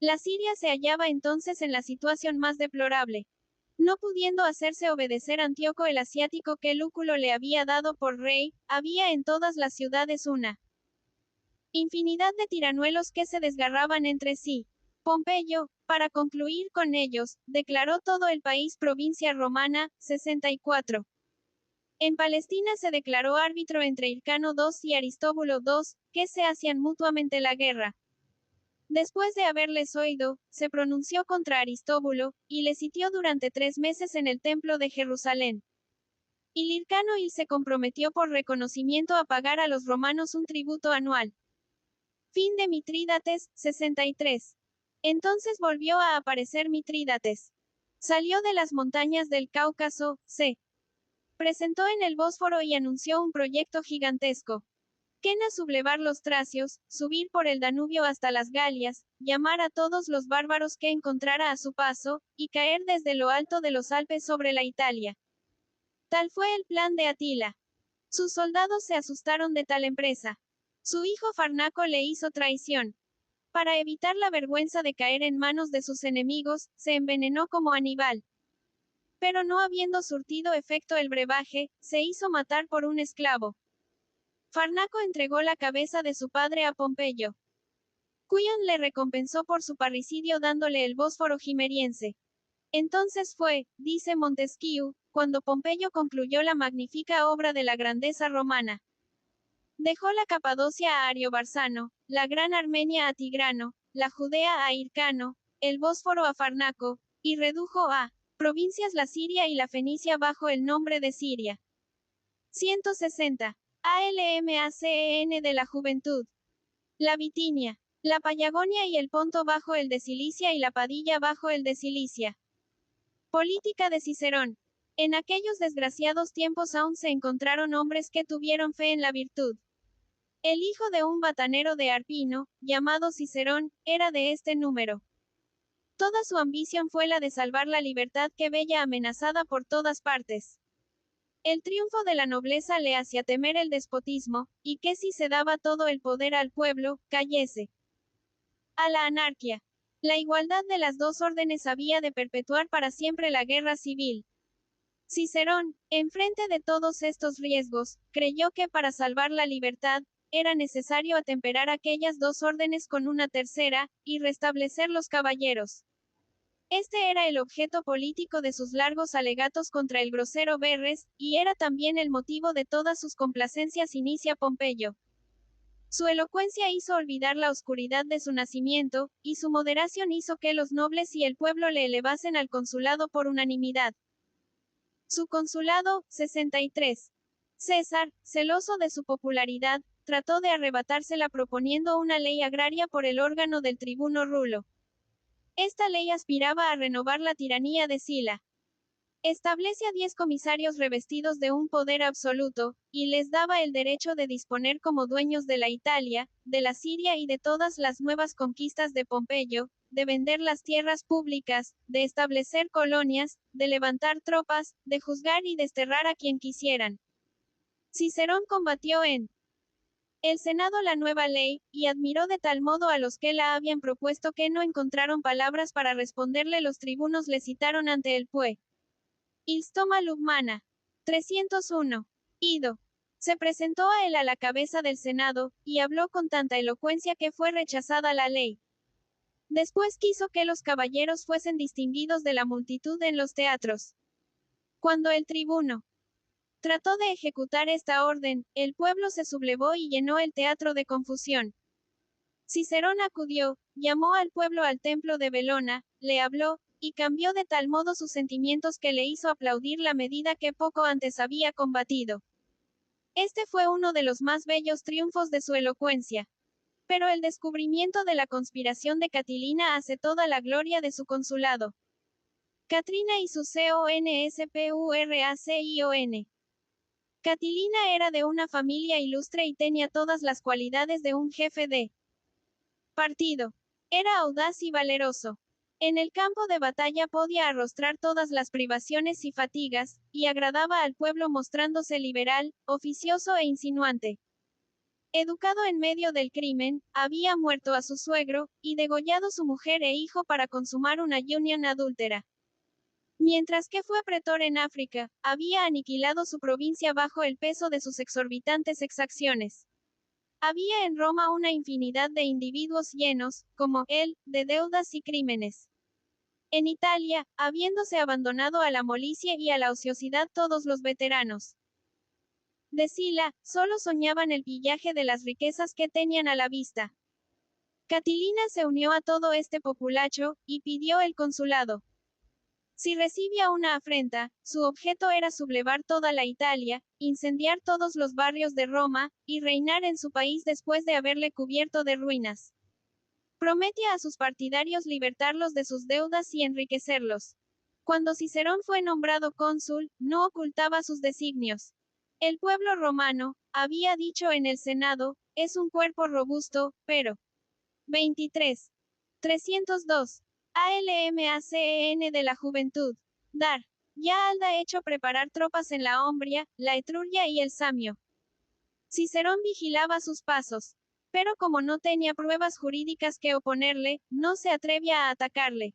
La Siria se hallaba entonces en la situación más deplorable. No pudiendo hacerse obedecer Antíoco el asiático que Lúculo le había dado por rey, había en todas las ciudades una infinidad de tiranuelos que se desgarraban entre sí. Pompeyo, para concluir con ellos, declaró todo el país provincia romana. 64. En Palestina se declaró árbitro entre Hircano II y Aristóbulo II, que se hacían mutuamente la guerra. Después de haberles oído, se pronunció contra Aristóbulo, y le sitió durante 3 meses en el templo de Jerusalén. Y Lircano I se comprometió por reconocimiento a pagar a los romanos un tributo anual. Fin de Mitrídates. 63. Entonces volvió a aparecer Mitrídates. Salió de las montañas del Cáucaso, se presentó en el Bósforo y anunció un proyecto gigantesco. Quena sublevar los tracios, subir por el Danubio hasta las Galias, llamar a todos los bárbaros que encontrara a su paso, y caer desde lo alto de los Alpes sobre la Italia. Tal fue el plan de Atila. Sus soldados se asustaron de tal empresa. Su hijo Farnaco le hizo traición. Para evitar la vergüenza de caer en manos de sus enemigos, se envenenó como Aníbal. Pero no habiendo surtido efecto el brebaje, se hizo matar por un esclavo. Farnaco entregó la cabeza de su padre a Pompeyo. Cuion le recompensó por su parricidio dándole el Bósforo Himeriense. Entonces fue, dice Montesquieu, cuando Pompeyo concluyó la magnífica obra de la grandeza romana. Dejó la Capadocia a Ariobarzano, la Gran Armenia a Tigrano, la Judea a Hircano, el Bósforo a Farnaco, y redujo a provincias la Siria y la Fenicia bajo el nombre de Siria. 160. ALMACEN de la juventud. La Bitinia, la Payagonia y el Ponto bajo el de Cilicia y la Padilla bajo el de Cilicia. Política de Cicerón. En aquellos desgraciados tiempos aún se encontraron hombres que tuvieron fe en la virtud. El hijo de un batanero de Arpino, llamado Cicerón, era de este número. Toda su ambición fue la de salvar la libertad que veía amenazada por todas partes. El triunfo de la nobleza le hacía temer el despotismo, y que si se daba todo el poder al pueblo, cayese a la anarquía. La igualdad de las dos órdenes había de perpetuar para siempre la guerra civil. Cicerón, en frente de todos estos riesgos, creyó que para salvar la libertad, era necesario atemperar aquellas dos órdenes con una tercera, y restablecer los caballeros. Este era el objeto político de sus largos alegatos contra el grosero Verres, y era también el motivo de todas sus complacencias inicia Pompeyo. Su elocuencia hizo olvidar la oscuridad de su nacimiento, y su moderación hizo que los nobles y el pueblo le elevasen al consulado por unanimidad. Su consulado. 63. César, celoso de su popularidad, trató de arrebatársela proponiendo una ley agraria por el órgano del tribuno Rulo. Esta ley aspiraba a renovar la tiranía de Sila. Establece a 10 comisarios revestidos de un poder absoluto, y les daba el derecho de disponer como dueños de la Italia, de la Siria y de todas las nuevas conquistas de Pompeyo, de vender las tierras públicas, de establecer colonias, de levantar tropas, de juzgar y desterrar a quien quisieran. Cicerón combatió en el Senado la nueva ley, y admiró de tal modo a los que la habían propuesto que no encontraron palabras para responderle. Los tribunos le citaron ante el pue. Ilstoma Lugmana. 301. Ido. Se presentó a él a la cabeza del Senado, y habló con tanta elocuencia que fue rechazada la ley. Después quiso que los caballeros fuesen distinguidos de la multitud en los teatros. Cuando el tribuno trató de ejecutar esta orden, el pueblo se sublevó y llenó el teatro de confusión. Cicerón acudió, llamó al pueblo al templo de Belona, le habló, y cambió de tal modo sus sentimientos que le hizo aplaudir la medida que poco antes había combatido. Este fue uno de los más bellos triunfos de su elocuencia. Pero el descubrimiento de la conspiración de Catilina hace toda la gloria de su consulado. Catrina y su conspiración. Catilina era de una familia ilustre y tenía todas las cualidades de un jefe de partido. Era audaz y valeroso. En el campo de batalla podía arrostrar todas las privaciones y fatigas, y agradaba al pueblo mostrándose liberal, oficioso e insinuante. Educado en medio del crimen, había muerto a su suegro, y degollado su mujer e hijo para consumar una unión adúltera. Mientras que fue pretor en África, había aniquilado su provincia bajo el peso de sus exorbitantes exacciones. Había en Roma una infinidad de individuos llenos, como él, de deudas y crímenes. En Italia, habiéndose abandonado a la molicie y a la ociosidad todos los veteranos de Sila, solo soñaban el pillaje de las riquezas que tenían a la vista. Catilina se unió a todo este populacho, y pidió el consulado. Si recibía una afrenta, su objeto era sublevar toda la Italia, incendiar todos los barrios de Roma, y reinar en su país después de haberle cubierto de ruinas. Prometía a sus partidarios libertarlos de sus deudas y enriquecerlos. Cuando Cicerón fue nombrado cónsul, no ocultaba sus designios. El pueblo romano, había dicho en el Senado, es un cuerpo robusto, pero 23. 302. ALMACEN de la juventud. Dar. Ya Alda hecho preparar tropas en la Umbria, la Etruria y el Samio. Cicerón vigilaba sus pasos. Pero como no tenía pruebas jurídicas que oponerle, no se atrevía a atacarle.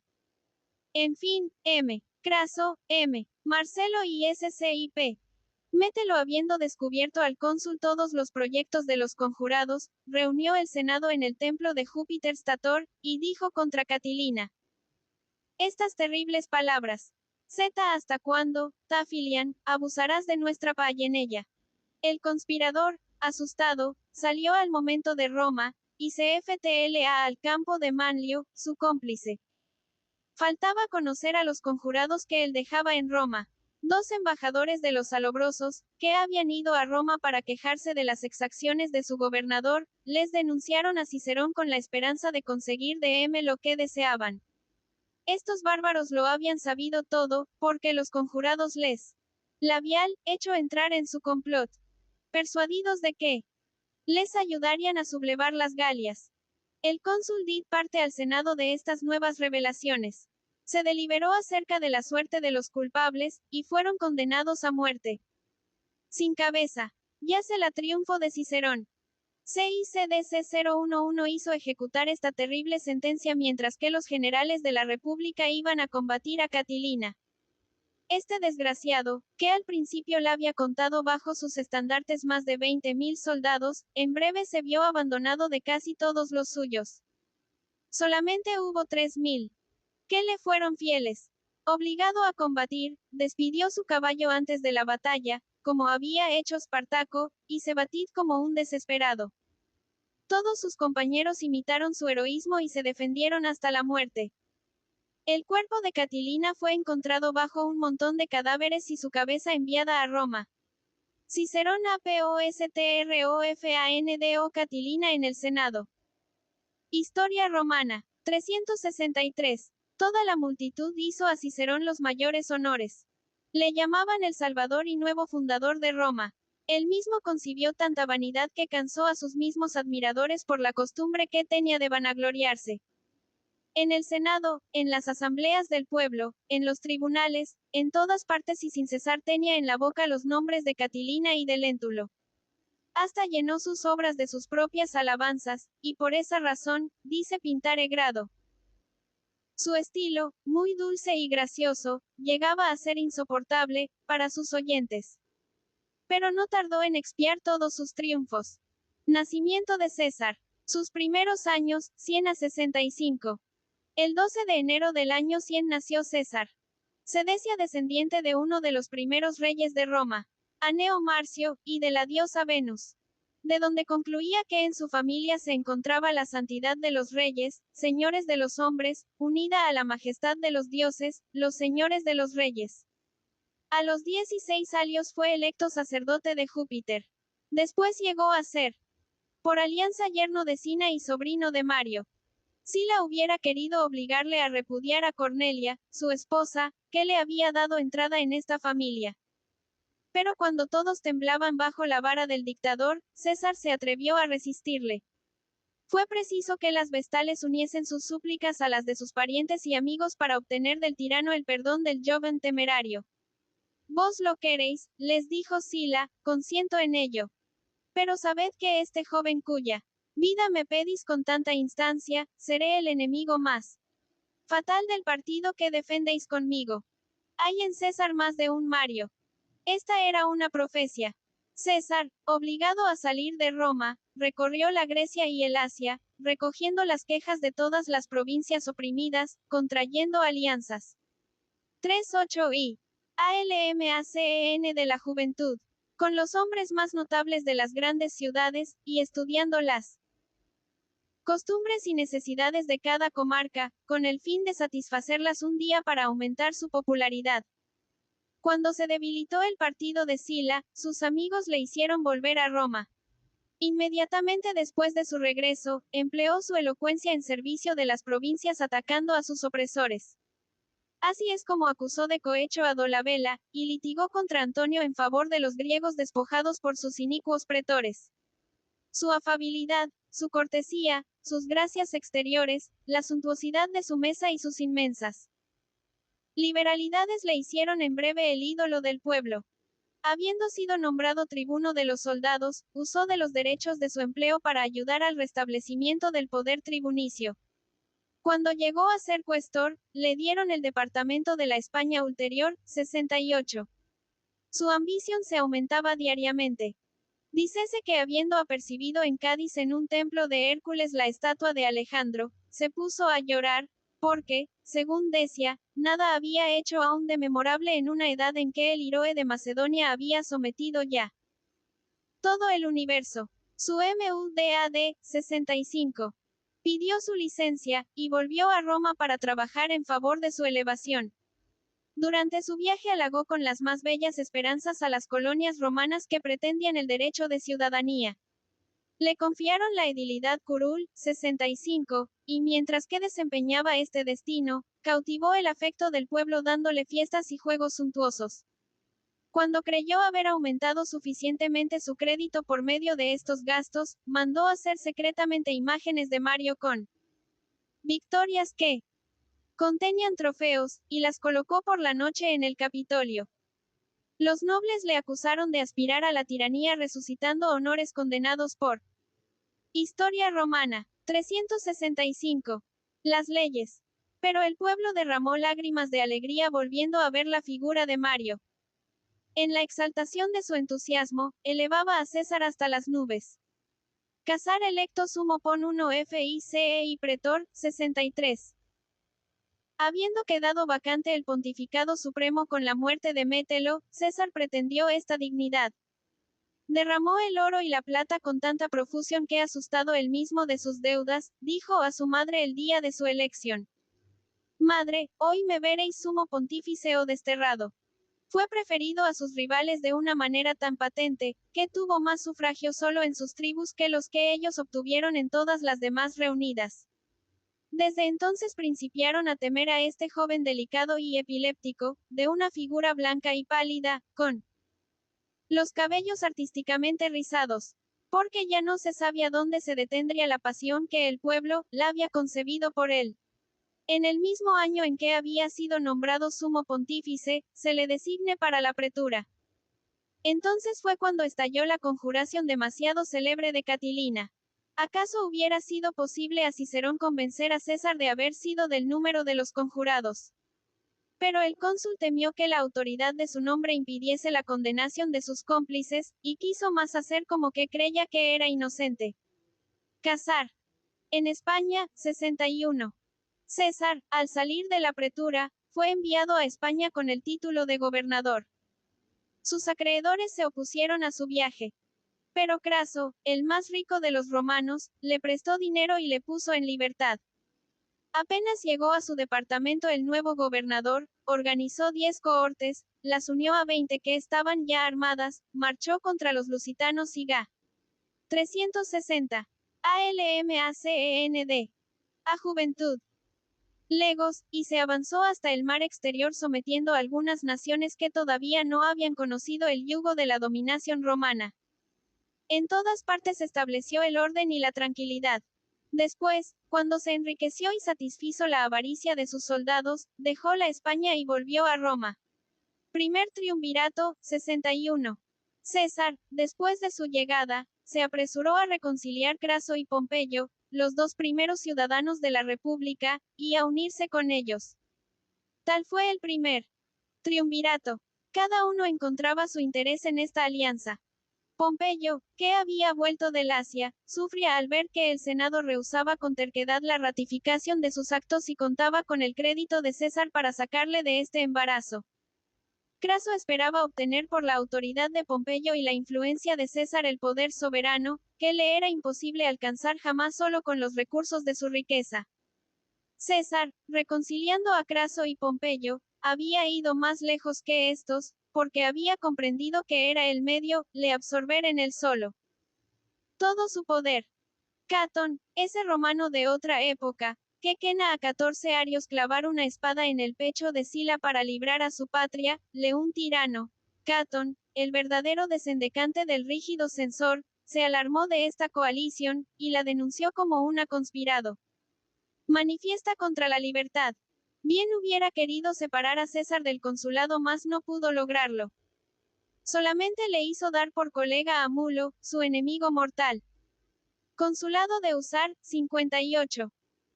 En fin, M. Craso, M. Marcelo y SCIP. Mételo habiendo descubierto al cónsul todos los proyectos de los conjurados, reunió el Senado en el templo de Júpiter Stator, y dijo contra Catilina estas terribles palabras. Z ¿hasta cuándo, Tafilian, abusarás de nuestra pallenella? El conspirador, asustado, salió al momento de Roma, y CFTLA al campo de Manlio, su cómplice. Faltaba conocer a los conjurados que él dejaba en Roma. 2 embajadores de los salobrosos, que habían ido a Roma para quejarse de las exacciones de su gobernador, les denunciaron a Cicerón con la esperanza de conseguir de M lo que deseaban. Estos bárbaros lo habían sabido todo, porque los conjurados les labial, hecho entrar en su complot. Persuadidos de que les ayudarían a sublevar las Galias. El cónsul di parte al Senado de estas nuevas revelaciones. Se deliberó acerca de la suerte de los culpables, y fueron condenados a muerte. Sin cabeza. Yace la triunfo de Cicerón. CICDC 011 hizo ejecutar esta terrible sentencia mientras que los generales de la República iban a combatir a Catilina. Este desgraciado, que al principio le había contado bajo sus estandartes más de 20.000 soldados, en breve se vio abandonado de casi todos los suyos. Solamente hubo 3.000 que le fueron fieles. Obligado a combatir, despidió su caballo antes de la batalla, como había hecho Espartaco, y se batid como un desesperado. Todos sus compañeros imitaron su heroísmo y se defendieron hasta la muerte. El cuerpo de Catilina fue encontrado bajo un montón de cadáveres y su cabeza enviada a Roma. Cicerón APOSTROFANDO Catilina en el Senado. Historia romana. 363. Toda la multitud hizo a Cicerón los mayores honores. Le llamaban el Salvador y nuevo fundador de Roma. Él mismo concibió tanta vanidad que cansó a sus mismos admiradores por la costumbre que tenía de vanagloriarse. En el Senado, en las asambleas del pueblo, en los tribunales, en todas partes y sin cesar tenía en la boca los nombres de Catilina y de Léntulo. Hasta llenó sus obras de sus propias alabanzas, y por esa razón, dice Pintare Grado. Su estilo, muy dulce y gracioso, llegaba a ser insoportable, para sus oyentes. Pero no tardó en expiar todos sus triunfos. Nacimiento de César. Sus primeros años, 100 a 65. El 12 de enero del año 100 nació César. Sedecia descendiente de uno de los primeros reyes de Roma, Aneo Marcio, y de la diosa Venus. De donde concluía que en su familia se encontraba la santidad de los reyes, señores de los hombres, unida a la majestad de los dioses, los señores de los reyes. A los 16 años fue electo sacerdote de Júpiter. Después llegó a ser, por alianza, yerno de Sina y sobrino de Mario. Sila hubiera querido obligarle a repudiar a Cornelia, su esposa, que le había dado entrada en esta familia. Pero cuando todos temblaban bajo la vara del dictador, César se atrevió a resistirle. Fue preciso que las vestales uniesen sus súplicas a las de sus parientes y amigos para obtener del tirano el perdón del joven temerario. Vos lo queréis, les dijo Sila, consiento en ello. Pero sabed que este joven cuya vida me pedís con tanta instancia, seré el enemigo más fatal del partido que defendéis conmigo. Hay en César más de un Mario. Esta era una profecía. César, obligado a salir de Roma, recorrió la Grecia y el Asia, recogiendo las quejas de todas las provincias oprimidas, contrayendo alianzas. 38 y ALMACEN de la juventud, con los hombres más notables de las grandes ciudades, y estudiando las costumbres y necesidades de cada comarca, con el fin de satisfacerlas un día para aumentar su popularidad. Cuando se debilitó el partido de Sila, sus amigos le hicieron volver a Roma. Inmediatamente después de su regreso, empleó su elocuencia en servicio de las provincias atacando a sus opresores. Así es como acusó de cohecho a Dolabella, y litigó contra Antonio en favor de los griegos despojados por sus inicuos pretores. Su afabilidad, su cortesía, sus gracias exteriores, la suntuosidad de su mesa y sus inmensas liberalidades le hicieron en breve el ídolo del pueblo. Habiendo sido nombrado tribuno de los soldados, usó de los derechos de su empleo para ayudar al restablecimiento del poder tribunicio. Cuando llegó a ser cuestor, le dieron el departamento de la España Ulterior, 68. Su ambición se aumentaba diariamente. Dícese que habiendo apercibido en Cádiz en un templo de Hércules la estatua de Alejandro, se puso a llorar, porque, según decía, nada había hecho aún de memorable en una edad en que el Hiroe de Macedonia había sometido ya todo el universo. Su MUDAD, 65. Pidió su licencia, y volvió a Roma para trabajar en favor de su elevación. Durante su viaje halagó con las más bellas esperanzas a las colonias romanas que pretendían el derecho de ciudadanía. Le confiaron la edilidad curul, 65, y mientras que desempeñaba este destino, cautivó el afecto del pueblo dándole fiestas y juegos suntuosos. Cuando creyó haber aumentado suficientemente su crédito por medio de estos gastos, mandó hacer secretamente imágenes de Mario con victorias que contenían trofeos, y las colocó por la noche en el Capitolio. Los nobles le acusaron de aspirar a la tiranía resucitando honores condenados por Historia Romana. 365. Las leyes. Pero el pueblo derramó lágrimas de alegría volviendo a ver la figura de Mario. En la exaltación de su entusiasmo, elevaba a César hasta las nubes. Casar electo sumo pon 1 FICE y pretor, 63. Habiendo quedado vacante el pontificado supremo con la muerte de Mételo, César pretendió esta dignidad. Derramó el oro y la plata con tanta profusión que asustado él mismo de sus deudas, dijo a su madre el día de su elección: Madre, hoy me veréis sumo pontífice o desterrado. Fue preferido a sus rivales de una manera tan patente, que tuvo más sufragio solo en sus tribus que los que ellos obtuvieron en todas las demás reunidas. Desde entonces principiaron a temer a este joven delicado y epiléptico, de una figura blanca y pálida, con los cabellos artísticamente rizados, porque ya no se sabía dónde se detendría la pasión que el pueblo la había concebido por él. En el mismo año en que había sido nombrado sumo pontífice, se le designe para la pretura. Entonces fue cuando estalló la conjuración demasiado célebre de Catilina. ¿Acaso hubiera sido posible a Cicerón convencer a César de haber sido del número de los conjurados? Pero el cónsul temió que la autoridad de su nombre impidiese la condenación de sus cómplices, y quiso más hacer como que creía que era inocente. Casar. En España, 61. César, al salir de la pretura, fue enviado a España con el título de gobernador. Sus acreedores se opusieron a su viaje. Pero Craso, el más rico de los romanos, le prestó dinero y le puso en libertad. Apenas llegó a su departamento el nuevo gobernador, organizó 10 cohortes, las unió a 20 que estaban ya armadas, marchó contra los lusitanos y Ga. 360. ALMACEND. A Juventud. Legos, y se avanzó hasta el mar exterior sometiendo a algunas naciones que todavía no habían conocido el yugo de la dominación romana. En todas partes estableció el orden y la tranquilidad. Después, cuando se enriqueció y satisfizo la avaricia de sus soldados, dejó la España y volvió a Roma. Primer triunvirato, 61. César, después de su llegada, se apresuró a reconciliar Craso y Pompeyo, los dos primeros ciudadanos de la República, y a unirse con ellos. Tal fue el primer triunvirato. Cada uno encontraba su interés en esta alianza. Pompeyo, que había vuelto del Asia, sufría al ver que el Senado rehusaba con terquedad la ratificación de sus actos y contaba con el crédito de César para sacarle de este embarazo. Craso esperaba obtener por la autoridad de Pompeyo y la influencia de César el poder soberano, que le era imposible alcanzar jamás solo con los recursos de su riqueza. César, reconciliando a Craso y Pompeyo, había ido más lejos que estos, porque había comprendido que era el medio, le absorber en él solo todo su poder. Catón, ese romano de otra época, que quena a 14 arios clavar una espada en el pecho de Sila para librar a su patria, un tirano. Catón, el verdadero descendecante del rígido censor, se alarmó de esta coalición, y la denunció como una conspirado manifiesta contra la libertad. Bien hubiera querido separar a César del consulado, mas no pudo lograrlo. Solamente le hizo dar por colega a Mulo, su enemigo mortal. Consulado de Usar, 58.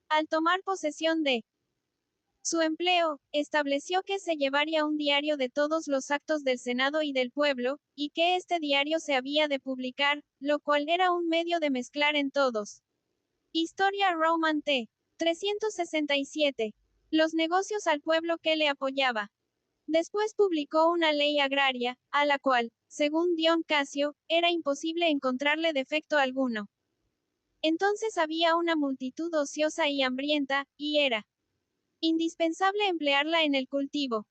Al tomar posesión de su empleo, estableció que se llevaría un diario de todos los actos del Senado y del pueblo, y que este diario se había de publicar, lo cual era un medio de mezclar en todos. Historia Roman T. 367. Los negocios al pueblo que le apoyaba. Después publicó una ley agraria, a la cual, según Dion Casio, era imposible encontrarle defecto alguno. Entonces había una multitud ociosa y hambrienta, y era indispensable emplearla en el cultivo.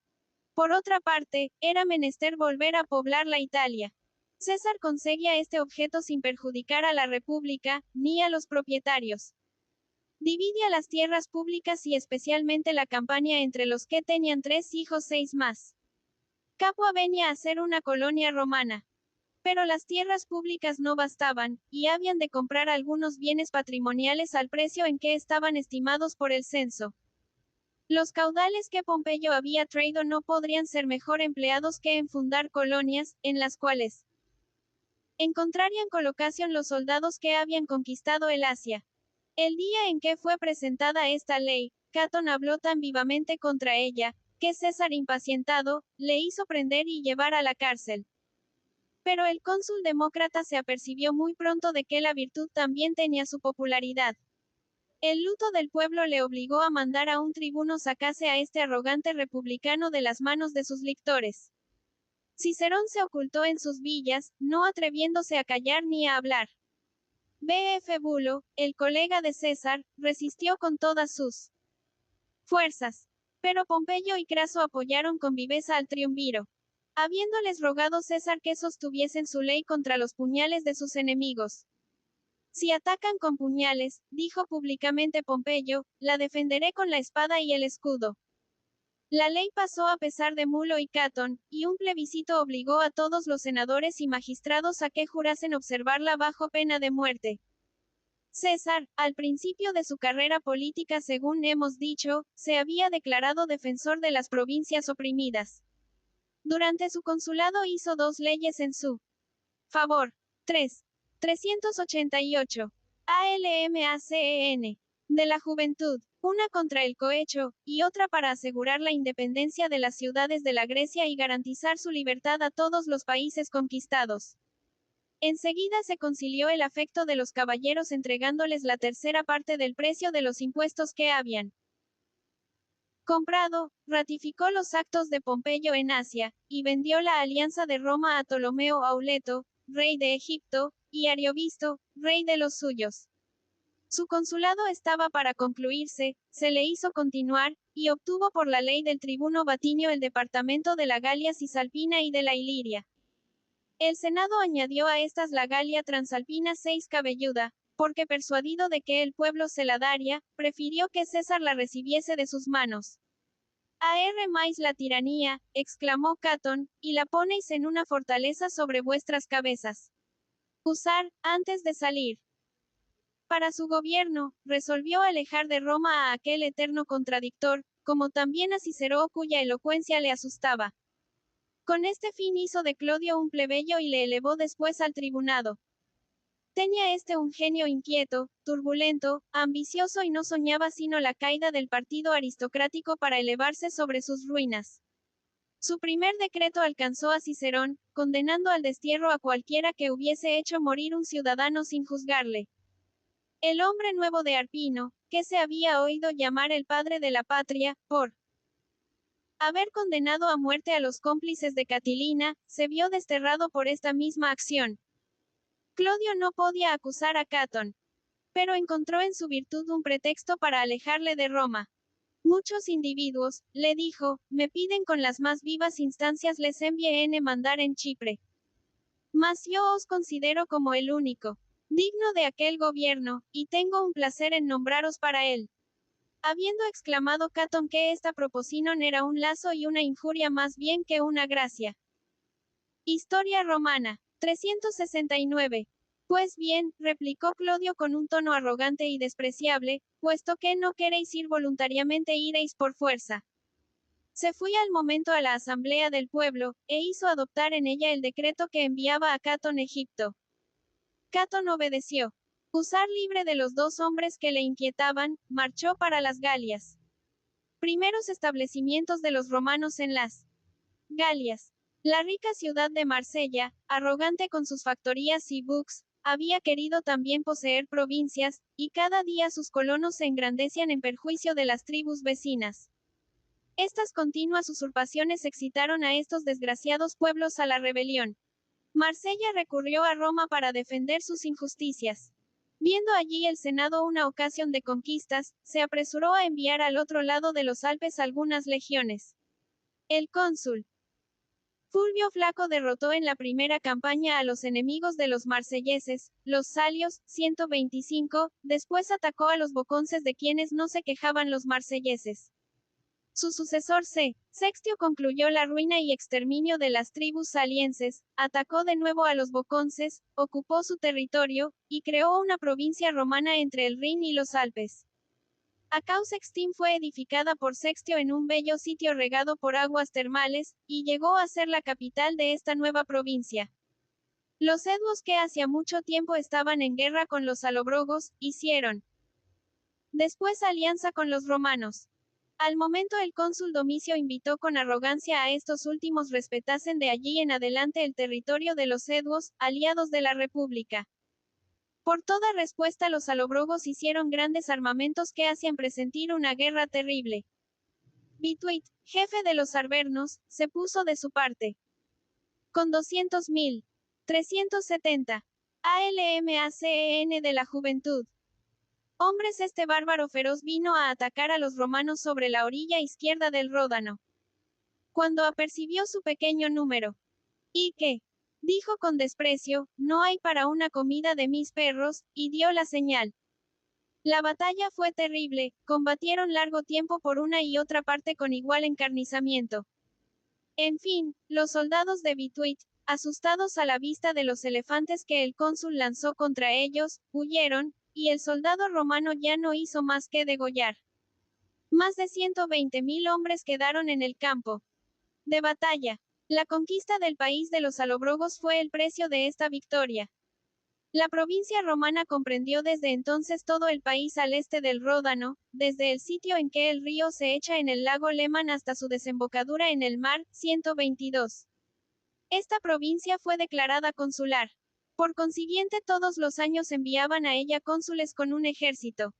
Por otra parte, era menester volver a poblar la Italia. César conseguía este objeto sin perjudicar a la República, ni a los propietarios. Dividía las tierras públicas y especialmente la Campania entre los que tenían 3 hijos 6 más. Capua venía a ser una colonia romana. Pero las tierras públicas no bastaban, y habían de comprar algunos bienes patrimoniales al precio en que estaban estimados por el censo. Los caudales que Pompeyo había traído no podrían ser mejor empleados que en fundar colonias, en las cuales encontrarían colocación los soldados que habían conquistado el Asia. El día en que fue presentada esta ley, Catón habló tan vivamente contra ella, que César impacientado, le hizo prender y llevar a la cárcel. Pero el cónsul demócrata se apercibió muy pronto de que la virtud también tenía su popularidad. El luto del pueblo le obligó a mandar a un tribuno sacase a este arrogante republicano de las manos de sus lictores. Cicerón se ocultó en sus villas, no atreviéndose a callar ni a hablar. B.F. Bulo, el colega de César, resistió con todas sus fuerzas. Pero Pompeyo y Craso apoyaron con viveza al triunviro. Habiéndoles rogado César que sostuviesen su ley contra los puñales de sus enemigos. Si atacan con puñales, dijo públicamente Pompeyo, la defenderé con la espada y el escudo. La ley pasó a pesar de Mulo y Catón, y un plebiscito obligó a todos los senadores y magistrados a que jurasen observarla bajo pena de muerte. César, al principio de su carrera política, según hemos dicho, se había declarado defensor de las provincias oprimidas. Durante su consulado hizo 2 leyes en su favor. 3. 388. ALMACEN. De la juventud. Una contra el cohecho, y otra para asegurar la independencia de las ciudades de la Grecia y garantizar su libertad a todos los países conquistados. Enseguida se concilió el afecto de los caballeros entregándoles la tercera parte del precio de los impuestos que habían comprado, ratificó los actos de Pompeyo en Asia, y vendió la alianza de Roma a Ptolomeo Auleto, rey de Egipto, y Ariovisto, rey de los suyos. Su consulado estaba para concluirse, se le hizo continuar, y obtuvo por la ley del tribuno Batinio el departamento de la Galia Cisalpina y de la Iliria. El Senado añadió a estas la Galia Transalpina 6 cabelluda, porque persuadido de que el pueblo se la daría, prefirió que César la recibiese de sus manos. Más la tiranía, exclamó Catón, y la ponéis en una fortaleza sobre vuestras cabezas. Usar, antes de salir. Para su gobierno, resolvió alejar de Roma a aquel eterno contradictor, como también a Cicero cuya elocuencia le asustaba. Con este fin hizo de Clodio un plebeyo y le elevó después al tribunado. Tenía un genio inquieto, turbulento, ambicioso y no soñaba sino la caída del partido aristocrático para elevarse sobre sus ruinas. Su primer decreto alcanzó a Cicerón, condenando al destierro a cualquiera que hubiese hecho morir un ciudadano sin juzgarle. El hombre nuevo de Arpino, que se había oído llamar el padre de la patria, por haber condenado a muerte a los cómplices de Catilina, se vio desterrado por esta misma acción. Clodio no podía acusar a Catón, pero encontró en su virtud un pretexto para alejarle de Roma. Muchos individuos, le dijo, me piden con las más vivas instancias les envíen mandar en Chipre. Mas yo os considero como el único digno de aquel gobierno, y tengo un placer en nombraros para él. Habiendo exclamado Catón que esta proposición era un lazo y una injuria más bien que una gracia. Historia romana. 369. Pues bien, replicó Clodio con un tono arrogante y despreciable, puesto que no queréis ir voluntariamente iréis por fuerza. Se fue al momento a la asamblea del pueblo, e hizo adoptar en ella el decreto que enviaba a Catón Egipto. Catón obedeció. Usar libre de los 2 hombres que le inquietaban, marchó para las Galias. Primeros establecimientos de los romanos en las Galias. La rica ciudad de Marsella, arrogante con sus factorías y buques, había querido también poseer provincias, y cada día sus colonos se engrandecían en perjuicio de las tribus vecinas. Estas continuas usurpaciones excitaron a estos desgraciados pueblos a la rebelión. Marsella recurrió a Roma para defender sus injusticias. Viendo allí el Senado una ocasión de conquistas, se apresuró a enviar al otro lado de los Alpes algunas legiones. El cónsul Fulvio Flaco derrotó en la primera campaña a los enemigos de los marselleses, los salios, 125, después atacó a los boconces de quienes no se quejaban los marselleses. Su sucesor Sextio concluyó la ruina y exterminio de las tribus salienses, atacó de nuevo a los boconces, ocupó su territorio, y creó una provincia romana entre el Rin y los Alpes. Acau Sextim fue edificada por Sextio en un bello sitio regado por aguas termales, y llegó a ser la capital de esta nueva provincia. Los eduos que hacía mucho tiempo estaban en guerra con los alobrogos, hicieron después alianza con los romanos. Al momento el cónsul Domicio invitó con arrogancia a estos últimos respetasen de allí en adelante el territorio de los eduos, aliados de la República. Por toda respuesta los alobrogos hicieron grandes armamentos que hacían presentir una guerra terrible. Bituit, jefe de los arvernos, se puso de su parte. Con 200.000. 370. ALMACEN de la juventud. Hombres este bárbaro feroz vino a atacar a los romanos sobre la orilla izquierda del Ródano. Cuando apercibió su pequeño número. ¿Y qué? Dijo con desprecio, no hay para una comida de mis perros, y dio la señal. La batalla fue terrible, combatieron largo tiempo por una y otra parte con igual encarnizamiento. En fin, los soldados de Bituit, asustados a la vista de los elefantes que el cónsul lanzó contra ellos, huyeron, y el soldado romano ya no hizo más que degollar. Más de 120.000 hombres quedaron en el campo de batalla. La conquista del país de los alobrogos fue el precio de esta victoria. La provincia romana comprendió desde entonces todo el país al este del Ródano, desde el sitio en que el río se echa en el lago Lemán hasta su desembocadura en el mar, 122. Esta provincia fue declarada consular. Por consiguiente todos los años enviaban a ella cónsules con un ejército.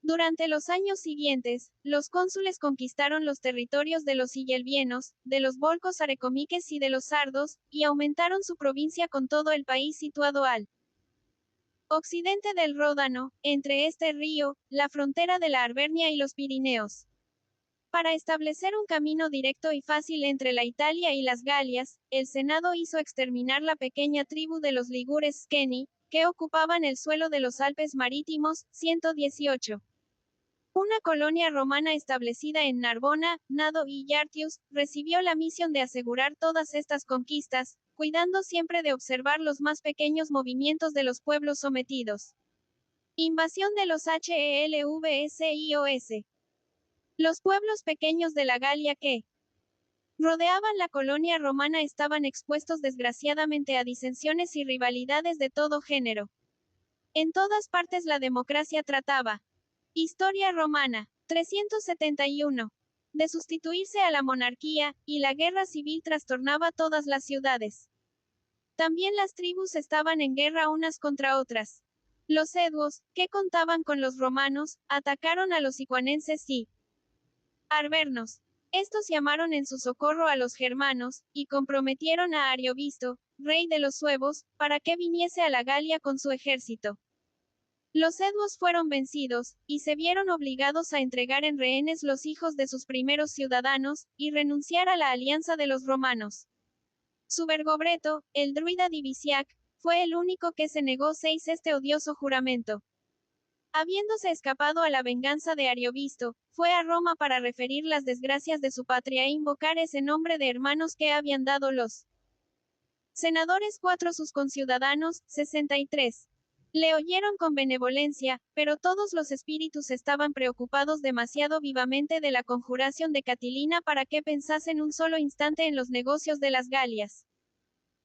Durante los años siguientes, los cónsules conquistaron los territorios de los Hillelvienos, de los volcos arecomiques y de los sardos, y aumentaron su provincia con todo el país situado al occidente del Ródano, entre este río, la frontera de la Arvernia y los Pirineos. Para establecer un camino directo y fácil entre la Italia y las Galias, el Senado hizo exterminar la pequeña tribu de los ligures Sceni, que ocupaban el suelo de los Alpes marítimos, 118. Una colonia romana establecida en Narbona, Nado y Yartius, recibió la misión de asegurar todas estas conquistas, cuidando siempre de observar los más pequeños movimientos de los pueblos sometidos. Invasión de los Helvsios. Los pueblos pequeños de la Galia que rodeaban la colonia romana estaban expuestos desgraciadamente a disensiones y rivalidades de todo género. En todas partes la democracia trataba. Historia romana. 371. De sustituirse a la monarquía, y la guerra civil trastornaba todas las ciudades. También las tribus estaban en guerra unas contra otras. Los eduos, que contaban con los romanos, atacaron a los icuanenses y arvernos. Estos llamaron en su socorro a los germanos, y comprometieron a Ariovisto, rey de los suevos, para que viniese a la Galia con su ejército. Los eduos fueron vencidos, y se vieron obligados a entregar en rehenes los hijos de sus primeros ciudadanos, y renunciar a la alianza de los romanos. Su Vergobreto, el druida Divisiac, fue el único que se negó este odioso juramento. Habiéndose escapado a la venganza de Ariovisto, fue a Roma para referir las desgracias de su patria e invocar ese nombre de hermanos que habían dado los senadores. 4 Sus conciudadanos, 63. Le oyeron con benevolencia, pero todos los espíritus estaban preocupados demasiado vivamente de la conjuración de Catilina para que pensasen un solo instante en los negocios de las Galias.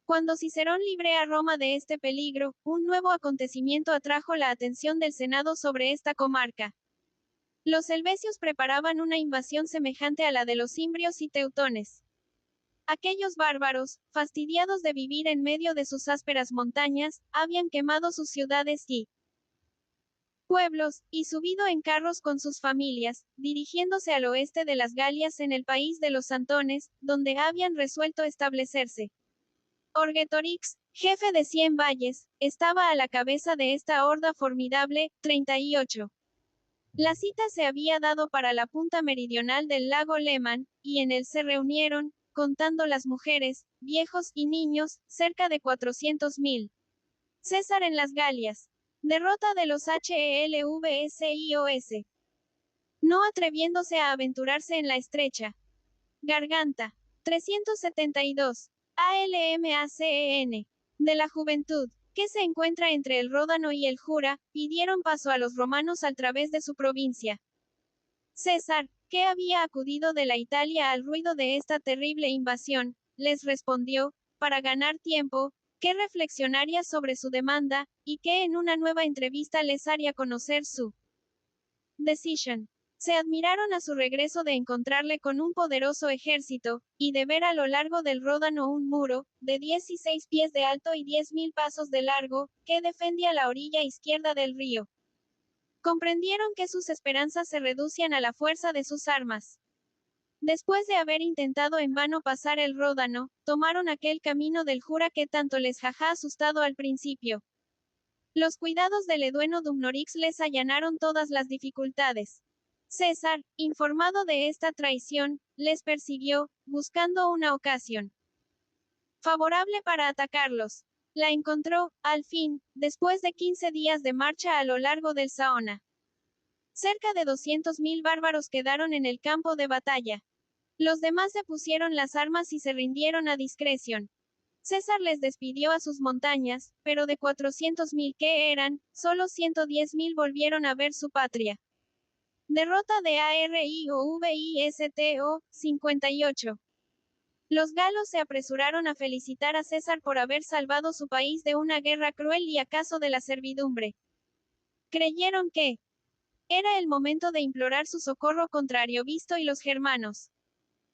Cuando Cicerón libró a Roma de este peligro, un nuevo acontecimiento atrajo la atención del Senado sobre esta comarca. Los helvecios preparaban una invasión semejante a la de los cimbrios y teutones. Aquellos bárbaros, fastidiados de vivir en medio de sus ásperas montañas, habían quemado sus ciudades y pueblos, y subido en carros con sus familias, dirigiéndose al oeste de las Galias en el país de los Santones, donde habían resuelto establecerse. Orgetorix, jefe de 100 valles, estaba a la cabeza de esta horda formidable. 38. La cita se había dado para la punta meridional del lago Lemán, y en él se reunieron, contando las mujeres, viejos y niños, cerca de 400.000. César en las Galias. Derrota de los Helvesios. No atreviéndose a aventurarse en la estrecha garganta. 372. ALMACEN. De la juventud, que se encuentra entre el Ródano y el Jura, pidieron paso a los romanos al través de su provincia. César, que había acudido de la Italia al ruido de esta terrible invasión, les respondió, para ganar tiempo, que reflexionaría sobre su demanda, y que en una nueva entrevista les haría conocer su decisión. Se admiraron a su regreso de encontrarle con un poderoso ejército, y de ver a lo largo del Ródano un muro, de 16 pies de alto y 10.000 pasos de largo, que defendía la orilla izquierda del río. Comprendieron que sus esperanzas se reducían a la fuerza de sus armas. Después de haber intentado en vano pasar el Ródano, tomaron aquel camino del Jura que tanto les había asustado al principio. Los cuidados del Edueno Dumnorix les allanaron todas las dificultades. César, informado de esta traición, les persiguió, buscando una ocasión favorable para atacarlos. La encontró, al fin, después de 15 días de marcha a lo largo del Saona. Cerca de 200.000 bárbaros quedaron en el campo de batalla. Los demás se pusieron las armas y se rindieron a discreción. César les despidió a sus montañas, pero de 400.000 que eran, solo 110.000 volvieron a ver su patria. Derrota de Ariovisto. 58. Los galos se apresuraron a felicitar a César por haber salvado su país de una guerra cruel y acaso de la servidumbre. Creyeron que era el momento de implorar su socorro contra Ariovisto y los germanos.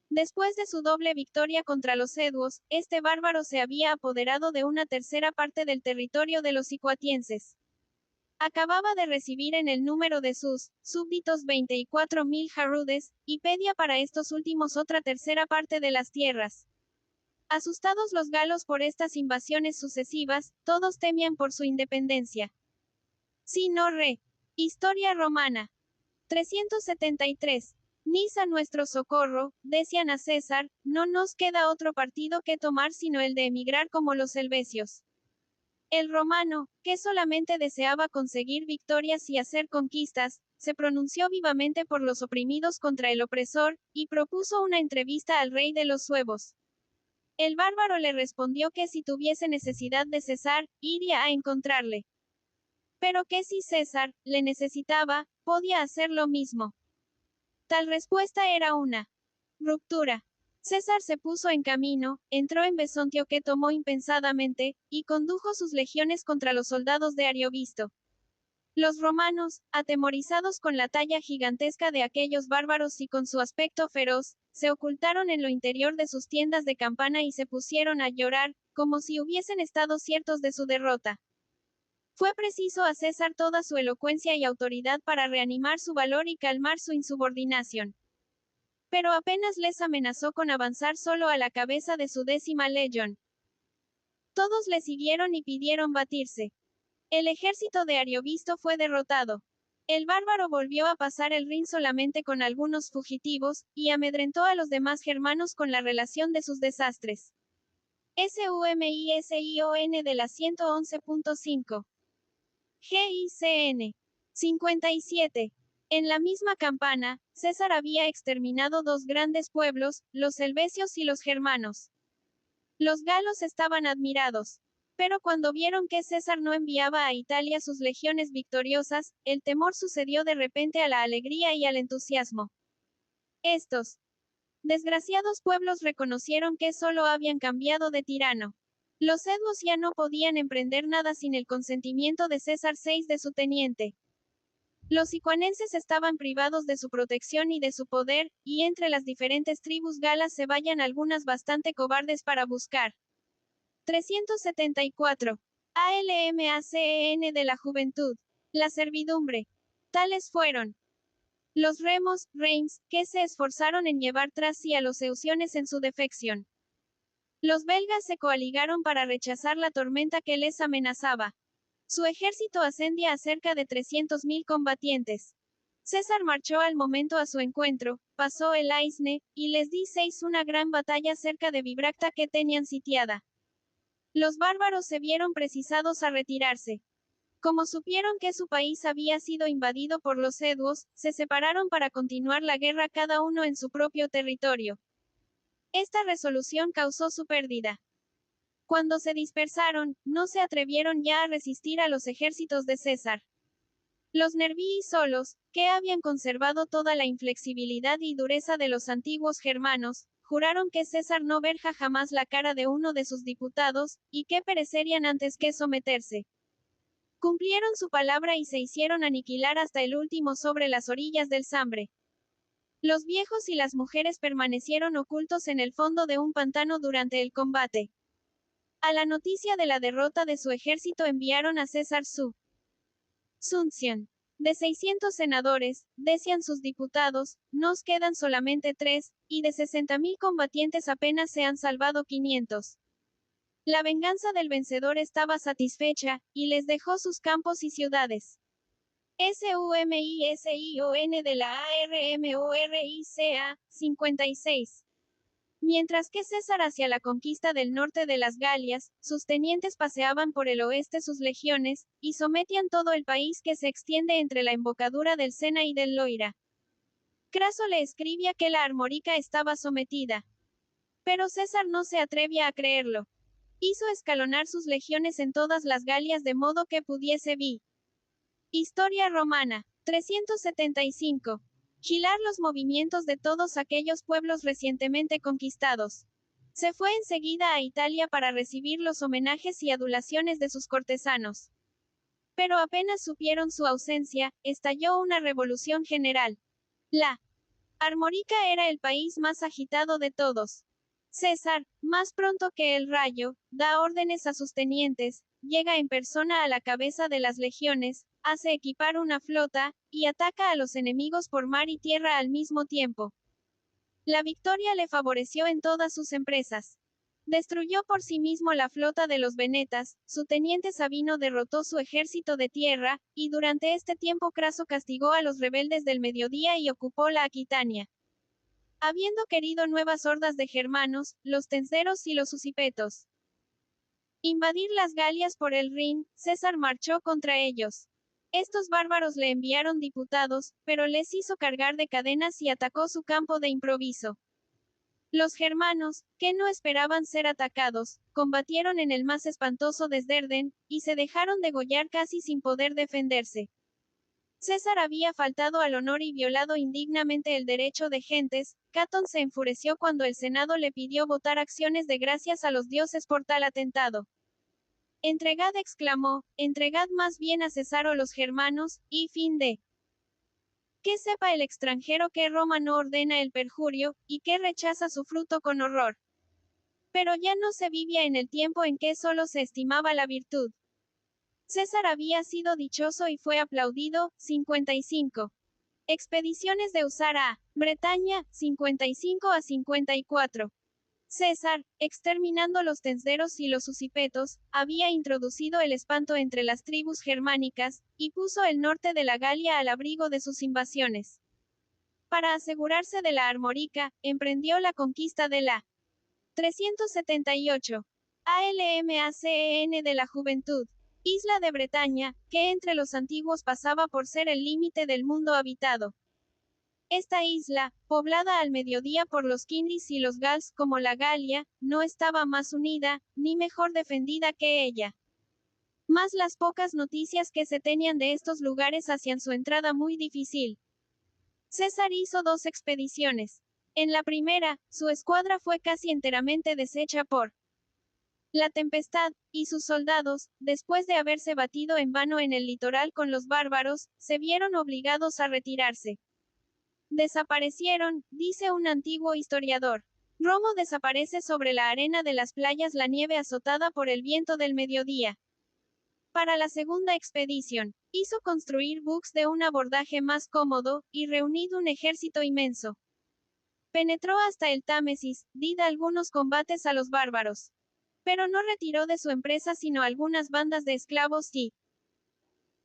Después de su doble victoria contra los eduos, este bárbaro se había apoderado de una tercera parte del territorio de los icuatienses. Acababa de recibir en el número de sus súbditos 24.000 jarudes, y pedía para estos últimos otra tercera parte de las tierras. Asustados los galos por estas invasiones sucesivas, todos temían por su independencia. Si no re. Historia romana. 373. Nis a nuestro socorro, decían a César, no nos queda otro partido que tomar sino el de emigrar como los helvecios. El romano, que solamente deseaba conseguir victorias y hacer conquistas, se pronunció vivamente por los oprimidos contra el opresor, y propuso una entrevista al rey de los suevos. El bárbaro le respondió que si tuviese necesidad de César, iría a encontrarle. Pero que si César le necesitaba, podía hacer lo mismo. Tal respuesta era una ruptura. César se puso en camino, entró en Besontio que tomó impensadamente, y condujo sus legiones contra los soldados de Ariovisto. Los romanos, atemorizados con la talla gigantesca de aquellos bárbaros y con su aspecto feroz, se ocultaron en lo interior de sus tiendas de campana y se pusieron a llorar, como si hubiesen estado ciertos de su derrota. Fue preciso a César toda su elocuencia y autoridad para reanimar su valor y calmar su insubordinación. Pero apenas les amenazó con avanzar solo a la cabeza de su 10ª legión. Todos le siguieron y pidieron batirse. El ejército de Ariovisto fue derrotado. El bárbaro volvió a pasar el Rin solamente con algunos fugitivos, y amedrentó a los demás germanos con la relación de sus desastres. SUMISION de la 111.5. GICN. 57. En la misma campana, César había exterminado dos grandes pueblos, los helvecios y los germanos. Los galos estaban admirados. Pero cuando vieron que César no enviaba a Italia sus legiones victoriosas, el temor sucedió de repente a la alegría y al entusiasmo. Estos desgraciados pueblos reconocieron que solo habían cambiado de tirano. Los eduos ya no podían emprender nada sin el consentimiento de César VI de su teniente. Los icuanenses estaban privados de su protección y de su poder, y entre las diferentes tribus galas se vallan algunas bastante cobardes para buscar. 374. ALMACEN de la juventud. La servidumbre. Tales fueron los remos, reims, que se esforzaron en llevar tras sí a los euciones en su defección. Los belgas se coaligaron para rechazar la tormenta que les amenazaba. Su ejército ascendía a cerca de 300.000 combatientes. César marchó al momento a su encuentro, pasó el Aisne, y les di una gran batalla cerca de Bibracta que tenían sitiada. Los bárbaros se vieron precisados a retirarse. Como supieron que su país había sido invadido por los eduos, se separaron para continuar la guerra cada uno en su propio territorio. Esta resolución causó su pérdida. Cuando se dispersaron, no se atrevieron ya a resistir a los ejércitos de César. Los nervii solos, que habían conservado toda la inflexibilidad y dureza de los antiguos germanos, juraron que César no verja jamás la cara de uno de sus diputados, y que perecerían antes que someterse. Cumplieron su palabra y se hicieron aniquilar hasta el último sobre las orillas del Sambre. Los viejos y las mujeres permanecieron ocultos en el fondo de un pantano durante el combate. A la noticia de la derrota de su ejército enviaron a César su Suncian. De 600 senadores, decían sus diputados, nos quedan solamente 3, y de 60.000 combatientes apenas se han salvado 500. La venganza del vencedor estaba satisfecha, y les dejó sus campos y ciudades. SUMISION de la ARMORICA, 56. Mientras que César hacia la conquista del norte de las Galias, sus tenientes paseaban por el oeste sus legiones, y sometían todo el país que se extiende entre la embocadura del Sena y del Loira. Craso le escribía que la Armórica estaba sometida. Pero César no se atrevía a creerlo. Hizo escalonar sus legiones en todas las Galias de modo que pudiese vi. Historia romana. 375. Vigilar los movimientos de todos aquellos pueblos recientemente conquistados. Se fue enseguida a Italia para recibir los homenajes y adulaciones de sus cortesanos. Pero apenas supieron su ausencia, estalló una revolución general. La Armórica era el país más agitado de todos. César, más pronto que el rayo, da órdenes a sus tenientes, llega en persona a la cabeza de las legiones, hace equipar una flota, y ataca a los enemigos por mar y tierra al mismo tiempo. La victoria le favoreció en todas sus empresas. Destruyó por sí mismo la flota de los venetas, su teniente Sabino derrotó su ejército de tierra, y durante este tiempo Craso castigó a los rebeldes del mediodía y ocupó la Aquitania. Habiendo querido nuevas hordas de germanos, los tenceros y los usipetos invadir las Galias por el Rin, César marchó contra ellos. Estos bárbaros le enviaron diputados, pero les hizo cargar de cadenas y atacó su campo de improviso. Los germanos, que no esperaban ser atacados, combatieron en el más espantoso desdén, y se dejaron degollar casi sin poder defenderse. César había faltado al honor y violado indignamente el derecho de gentes. Catón se enfureció cuando el Senado le pidió votar acciones de gracias a los dioses por tal atentado. Entregad, exclamó, entregad más bien a Cesaro los germanos, y fin de. Que sepa el extranjero que Roma no ordena el perjurio, y que rechaza su fruto con horror. Pero ya no se vivía en el tiempo en que solo se estimaba la virtud. César había sido dichoso y fue aplaudido. 55. Expediciones de Usar a Bretaña, 55 a 54. César, exterminando los tensderos y los usipetos, había introducido el espanto entre las tribus germánicas, y puso el norte de la Galia al abrigo de sus invasiones. Para asegurarse de la Armórica, emprendió la conquista de la 378. ALMACEN de la Juventud. Isla de Bretaña, que entre los antiguos pasaba por ser el límite del mundo habitado. Esta isla, poblada al mediodía por los Kindis y los Gals como la Galia, no estaba más unida, ni mejor defendida que ella. Mas las pocas noticias que se tenían de estos lugares hacían su entrada muy difícil. César hizo 2 expediciones. En la primera, su escuadra fue casi enteramente deshecha por la tempestad, y sus soldados, después de haberse batido en vano en el litoral con los bárbaros, se vieron obligados a retirarse. Desaparecieron, dice un antiguo historiador. Romo desaparece sobre la arena de las playas la nieve azotada por el viento del mediodía. Para la segunda expedición, hizo construir buques de un abordaje más cómodo, y reunido un ejército inmenso. Penetró hasta el Támesis, dida algunos combates a los bárbaros. Pero no retiró de su empresa sino algunas bandas de esclavos y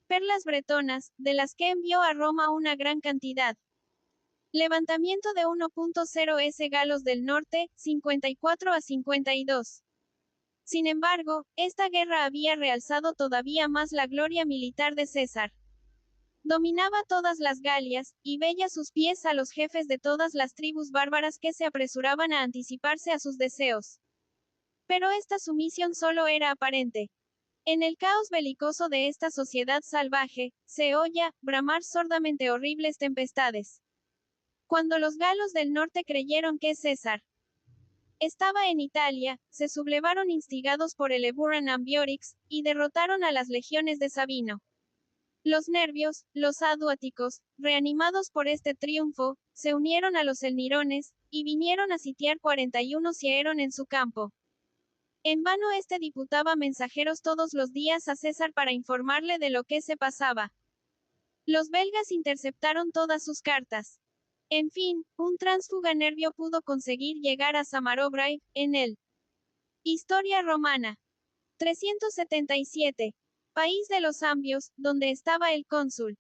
perlas bretonas, de las que envió a Roma una gran cantidad. Levantamiento de 1.0 S galos del norte, 54 a 52. Sin embargo, esta guerra había realzado todavía más la gloria militar de César. Dominaba todas las Galias, y veía sus pies a los jefes de todas las tribus bárbaras que se apresuraban a anticiparse a sus deseos. Pero esta sumisión solo era aparente. En el caos belicoso de esta sociedad salvaje, se oía bramar sordamente horribles tempestades. Cuando los galos del norte creyeron que César estaba en Italia, se sublevaron instigados por el Eburan Ambiorix, y derrotaron a las legiones de Sabino. Los nervios, los aduáticos, reanimados por este triunfo, se unieron a los elnirones, y vinieron a sitiar 41 Cieron en su campo. En vano este diputaba mensajeros todos los días a César para informarle de lo que se pasaba. Los belgas interceptaron todas sus cartas. En fin, un tránsfuga nervio pudo conseguir llegar a Samarobrae, en el Historia Romana. 377. País de los Ambios, donde estaba el cónsul.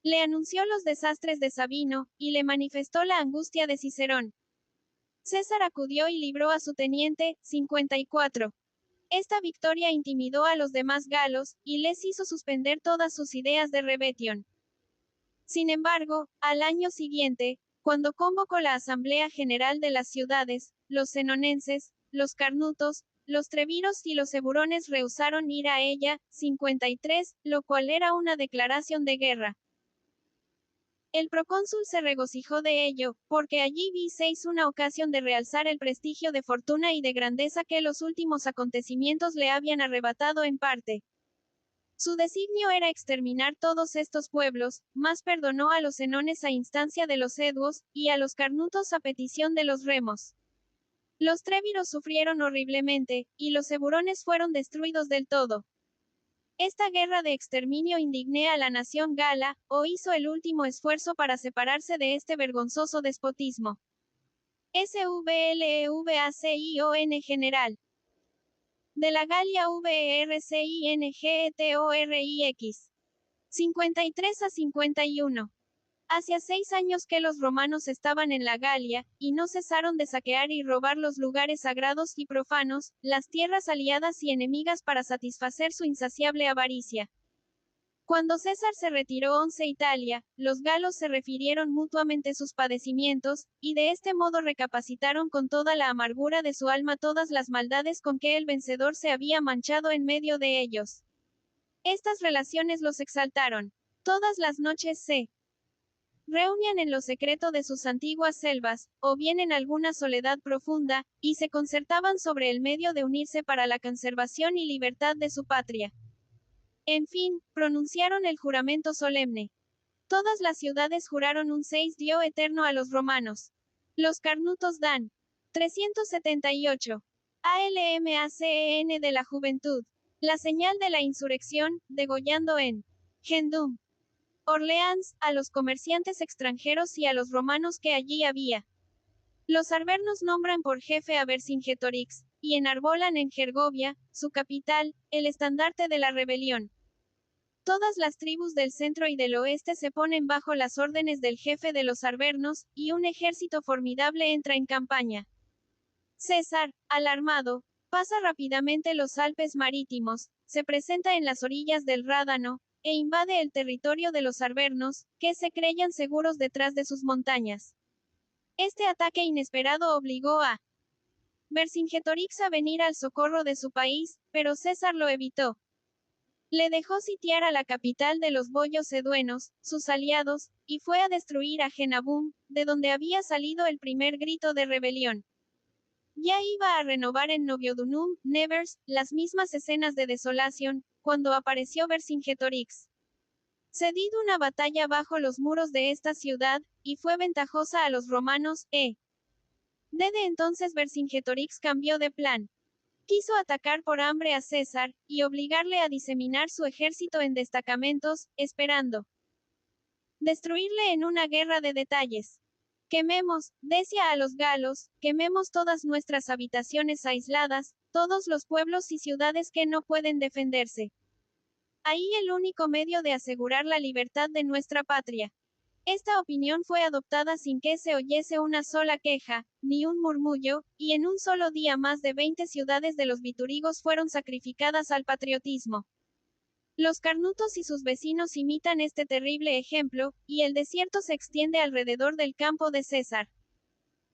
Le anunció los desastres de Sabino, y le manifestó la angustia de Cicerón. César acudió y libró a su teniente, 54. Esta victoria intimidó a los demás galos, y les hizo suspender todas sus ideas de rebelión. Sin embargo, al año siguiente, cuando convocó la Asamblea General de las ciudades, los senonenses, los carnutos, los treviros y los eburones rehusaron ir a ella, 53, lo cual era una declaración de guerra. El procónsul se regocijó de ello, porque allí viseis una ocasión de realzar el prestigio de fortuna y de grandeza que los últimos acontecimientos le habían arrebatado en parte. Su designio era exterminar todos estos pueblos, mas perdonó a los enones a instancia de los eduos, y a los carnutos a petición de los remos. Los tréviros sufrieron horriblemente, y los eburones fueron destruidos del todo. Esta guerra de exterminio indignó a la nación gala, o hizo el último esfuerzo para separarse de este vergonzoso despotismo. SVLEVACION General. De la Galia VERCINGETORIX. 53 a 51. Hacía 6 años que los romanos estaban en la Galia, y no cesaron de saquear y robar los lugares sagrados y profanos, las tierras aliadas y enemigas para satisfacer su insaciable avaricia. Cuando César se retiró a Italia, los galos se refirieron mutuamente sus padecimientos, y de este modo recapacitaron con toda la amargura de su alma todas las maldades con que el vencedor se había manchado en medio de ellos. Estas relaciones los exaltaron. Todas las noches se reunían en lo secreto de sus antiguas selvas, o bien en alguna soledad profunda, y se concertaban sobre el medio de unirse para la conservación y libertad de su patria. En fin, pronunciaron el juramento solemne. Todas las ciudades juraron un 6 dio eterno a los romanos. Los carnutos dan 378. ALMACEN de la juventud. La señal de la insurrección, degollando en Gendum, Orleans, a los comerciantes extranjeros y a los romanos que allí había. Los arvernos nombran por jefe a Vercingetorix, y enarbolan en Gergovia, su capital, el estandarte de la rebelión. Todas las tribus del centro y del oeste se ponen bajo las órdenes del jefe de los arvernos, y un ejército formidable entra en campaña. César, alarmado, pasa rápidamente los Alpes marítimos, se presenta en las orillas del Rádano, e invade el territorio de los arvernos, que se creían seguros detrás de sus montañas. Este ataque inesperado obligó a Vercingetorix a venir al socorro de su país, pero César lo evitó. Le dejó sitiar a la capital de los boyos eduenos, sus aliados, y fue a destruir a Genabum, de donde había salido el primer grito de rebelión. Ya iba a renovar en Noviodunum, Nevers, las mismas escenas de desolación, cuando apareció Vercingetorix. Cedid una batalla bajo los muros de esta ciudad, y fue ventajosa a los romanos, Desde entonces Vercingetorix cambió de plan. Quiso atacar por hambre a César, y obligarle a diseminar su ejército en destacamentos, esperando destruirle en una guerra de detalles. Quememos, decía a los galos, quememos todas nuestras habitaciones aisladas, todos los pueblos y ciudades que no pueden defenderse. Ahí el único medio de asegurar la libertad de nuestra patria. Esta opinión fue adoptada sin que se oyese una sola queja, ni un murmullo, y en un solo día más de 20 ciudades de los viturigos fueron sacrificadas al patriotismo. Los carnutos y sus vecinos imitan este terrible ejemplo, y el desierto se extiende alrededor del campo de César.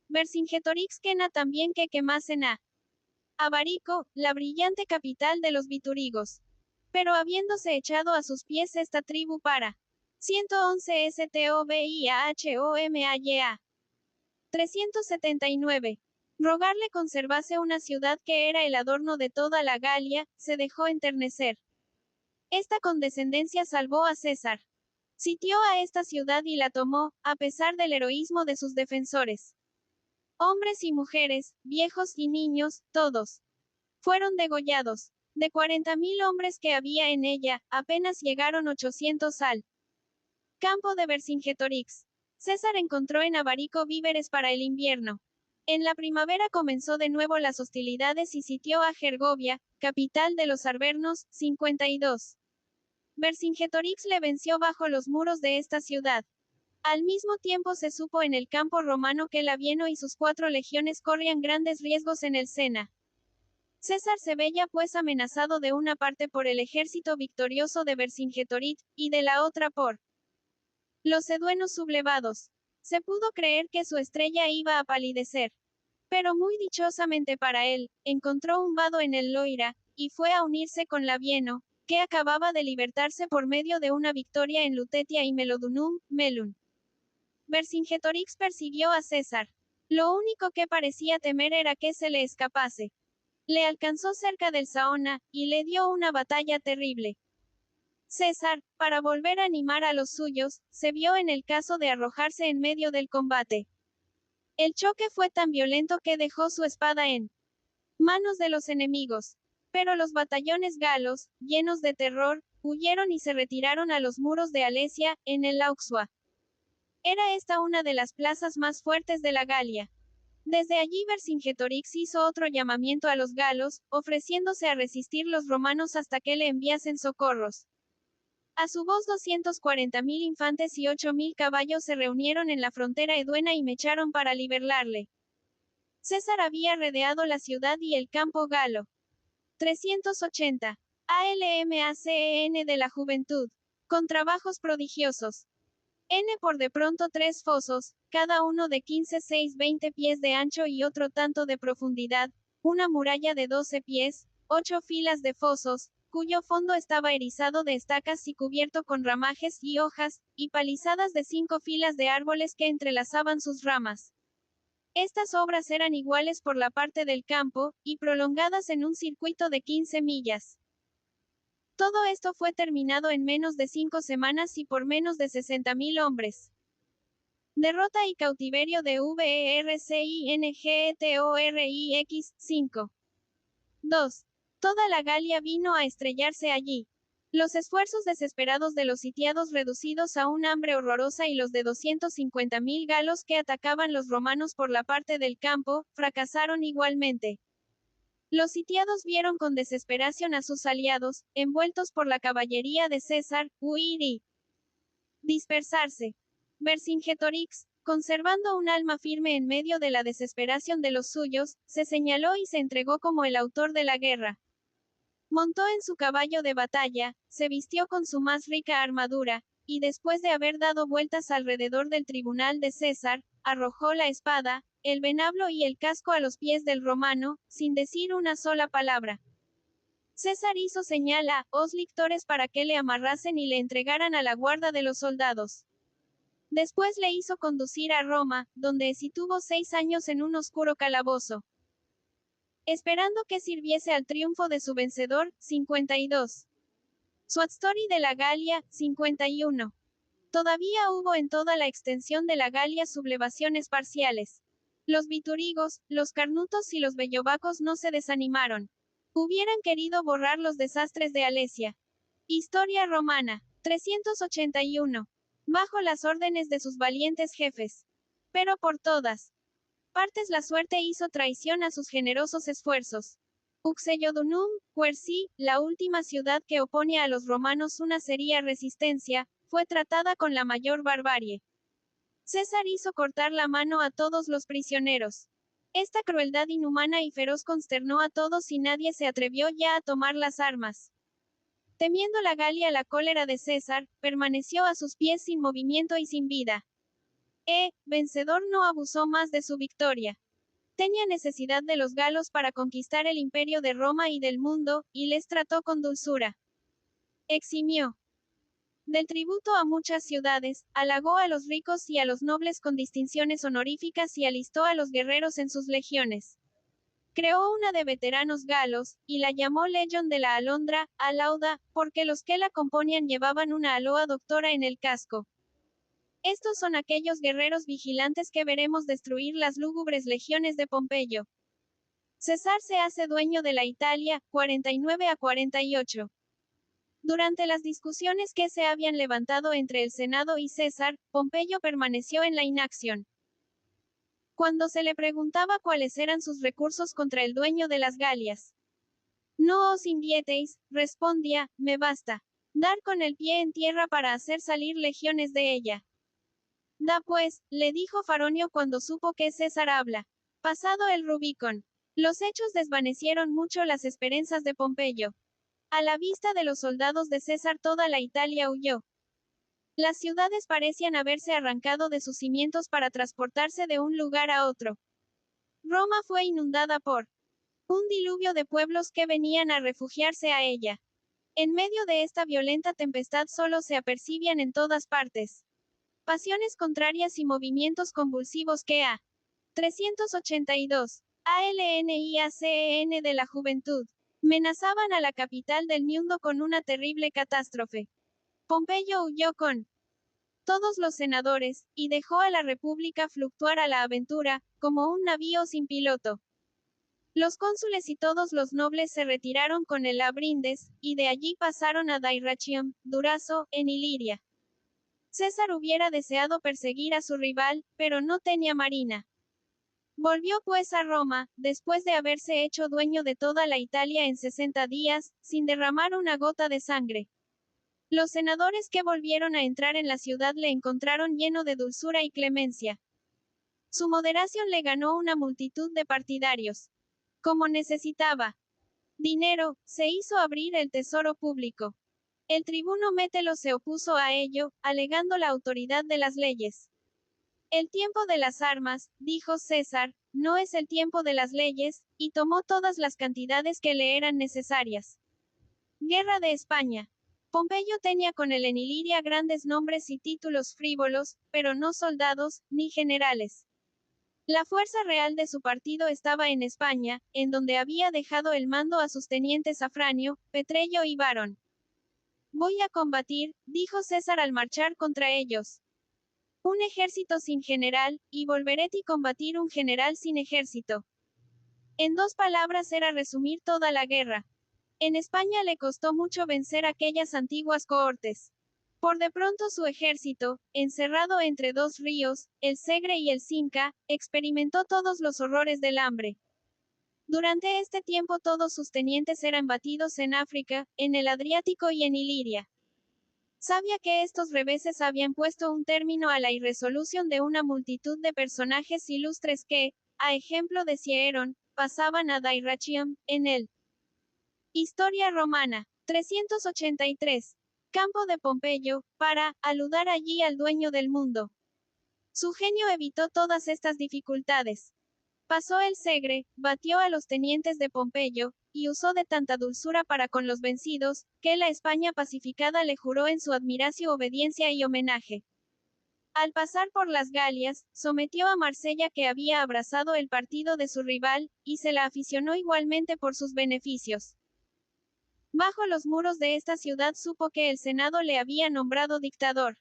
Vercingetorix quena también que quemasen a Abarico, la brillante capital de los viturigos. Pero habiéndose echado a sus pies esta tribu para 111 STOBIAHOMAYA. 379. Rogarle conservase una ciudad que era el adorno de toda la Galia, se dejó enternecer. Esta condescendencia salvó a César. Sitió a esta ciudad y la tomó, a pesar del heroísmo de sus defensores. Hombres y mujeres, viejos y niños, todos fueron degollados. De 40.000 hombres que había en ella, apenas llegaron 800 al campo de Vercingetorix. César encontró en Abarico víveres para el invierno. En la primavera comenzó de nuevo las hostilidades y sitió a Gergovia, capital de los arvernos, 52. Vercingetorix le venció bajo los muros de esta ciudad. Al mismo tiempo se supo en el campo romano que Labieno y sus 4 legiones corrían grandes riesgos en el Sena. César se veía pues amenazado de una parte por el ejército victorioso de Vercingetorix, y de la otra por los eduenos sublevados. Se pudo creer que su estrella iba a palidecer. Pero muy dichosamente para él, encontró un vado en el Loira, y fue a unirse con Labieno, que acababa de libertarse por medio de una victoria en Lutetia y Melodunum, Melun. Vercingetorix persiguió a César. Lo único que parecía temer era que se le escapase. Le alcanzó cerca del Saona, y le dio una batalla terrible. César, para volver a animar a los suyos, se vio en el caso de arrojarse en medio del combate. El choque fue tan violento que dejó su espada en manos de los enemigos. Pero los batallones galos, llenos de terror, huyeron y se retiraron a los muros de Alesia, en el Auxua. Era esta una de las plazas más fuertes de la Galia. Desde allí Vercingetorix hizo otro llamamiento a los galos, ofreciéndose a resistir los romanos hasta que le enviasen socorros. A su voz 240.000 infantes y 8.000 caballos se reunieron en la frontera eduena y mecharon para liberarle. César había rodeado la ciudad y el campo galo. 380. ALMACEN de la juventud. Con trabajos prodigiosos. N por de pronto 3 fosos, cada uno de 15, 6, 20 pies de ancho y otro tanto de profundidad, una muralla de 12 pies, 8 filas de fosos, cuyo fondo estaba erizado de estacas y cubierto con ramajes y hojas, y palizadas de 5 filas de árboles que entrelazaban sus ramas. Estas obras eran iguales por la parte del campo, y prolongadas en un circuito de 15 millas. Todo esto fue terminado en menos de 5 semanas y por menos de 60.000 hombres. Derrota y cautiverio de Vercingetorix 5. 2. Toda la Galia vino a estrellarse allí. Los esfuerzos desesperados de los sitiados reducidos a un hambre horrorosa y los de 250.000 galos que atacaban los romanos por la parte del campo, fracasaron igualmente. Los sitiados vieron con desesperación a sus aliados, envueltos por la caballería de César, huir y dispersarse. Vercingetorix, conservando un alma firme en medio de la desesperación de los suyos, se señaló y se entregó como el autor de la guerra. Montó en su caballo de batalla, se vistió con su más rica armadura, y después de haber dado vueltas alrededor del tribunal de César, arrojó la espada, el venablo y el casco a los pies del romano, sin decir una sola palabra. César hizo señal a los lictores para que le amarrasen y le entregaran a la guarda de los soldados. Después le hizo conducir a Roma, donde se tuvo 6 años en un oscuro calabozo, esperando que sirviese al triunfo de su vencedor. 52. Suadstory de la Galia. 51. Todavía hubo en toda la extensión de la Galia sublevaciones parciales. Los vitúrigos, los carnutos y los bellobacos no se desanimaron. Hubieran querido borrar los desastres de Alesia. Historia romana. 381. Bajo las órdenes de sus valientes jefes. Pero por todas partes la suerte hizo traición a sus generosos esfuerzos. Uxellodunum, Quercy, la última ciudad que opone a los romanos una seria resistencia, fue tratada con la mayor barbarie. César hizo cortar la mano a todos los prisioneros. Esta crueldad inhumana y feroz consternó a todos y nadie se atrevió ya a tomar las armas. Temiendo la Galia la cólera de César, permaneció a sus pies sin movimiento y sin vida. Vencedor no abusó más de su victoria. Tenía necesidad de los galos para conquistar el imperio de Roma y del mundo, y les trató con dulzura. Eximió del tributo a muchas ciudades, halagó a los ricos y a los nobles con distinciones honoríficas y alistó a los guerreros en sus legiones. Creó una de veteranos galos, y la llamó Legión de la Alondra, Alauda, porque los que la componían llevaban una aloa doctora en el casco. Estos son aquellos guerreros vigilantes que veremos destruir las lúgubres legiones de Pompeyo. César se hace dueño de la Italia. 49 a 48. Durante las discusiones que se habían levantado entre el Senado y César, Pompeyo permaneció en la inacción. Cuando se le preguntaba cuáles eran sus recursos contra el dueño de las Galias, no os invieteis, respondía, me basta dar con el pie en tierra para hacer salir legiones de ella. Da pues, le dijo Faronio cuando supo que César habla. Pasado el Rubicón, los hechos desvanecieron mucho las esperanzas de Pompeyo. A la vista de los soldados de César toda la Italia huyó. Las ciudades parecían haberse arrancado de sus cimientos para transportarse de un lugar a otro. Roma fue inundada por un diluvio de pueblos que venían a refugiarse a ella. En medio de esta violenta tempestad solo se apercibían en todas partes pasiones contrarias y movimientos convulsivos que a 382 ALNIACEN de la juventud amenazaban a la capital del mundo con una terrible catástrofe. Pompeyo huyó con todos los senadores, y dejó a la república fluctuar a la aventura, como un navío sin piloto. Los cónsules y todos los nobles se retiraron con el Abrindes, y de allí pasaron a Dyrrhachium, Durazo, en Iliria. César hubiera deseado perseguir a su rival, pero no tenía marina. Volvió pues a Roma, después de haberse hecho dueño de toda la Italia en 60 días, sin derramar una gota de sangre. Los senadores que volvieron a entrar en la ciudad le encontraron lleno de dulzura y clemencia. Su moderación le ganó una multitud de partidarios. Como necesitaba dinero, se hizo abrir el tesoro público. El tribuno Mételo se opuso a ello, alegando la autoridad de las leyes. El tiempo de las armas, dijo César, no es el tiempo de las leyes, y tomó todas las cantidades que le eran necesarias. Guerra de España. Pompeyo tenía con él en Iliria grandes nombres y títulos frívolos, pero no soldados, ni generales. La fuerza real de su partido estaba en España, en donde había dejado el mando a sus tenientes Afranio, Petrello y Varón. Voy a combatir, dijo César al marchar contra ellos. Un ejército sin general, y volveré a combatir un general sin ejército. En dos palabras era resumir toda la guerra. En España le costó mucho vencer aquellas antiguas cohortes. Por de pronto su ejército, encerrado entre dos ríos, el Segre y el Cinca, experimentó todos los horrores del hambre. Durante este tiempo todos sus tenientes eran batidos en África, en el Adriático y en Iliria. Sabía que estos reveses habían puesto un término a la irresolución de una multitud de personajes ilustres que, a ejemplo de Cicerón, pasaban a Dyrrhachium, en él. Historia romana. 383. Campo de Pompeyo, para aludar allí al dueño del mundo. Su genio evitó todas estas dificultades. Pasó el Segre, batió a los tenientes de Pompeyo, y usó de tanta dulzura para con los vencidos, que la España pacificada le juró en su admiración obediencia y homenaje. Al pasar por las Galias, sometió a Marsella que había abrazado el partido de su rival, y se la aficionó igualmente por sus beneficios. Bajo los muros de esta ciudad supo que el Senado le había nombrado dictador.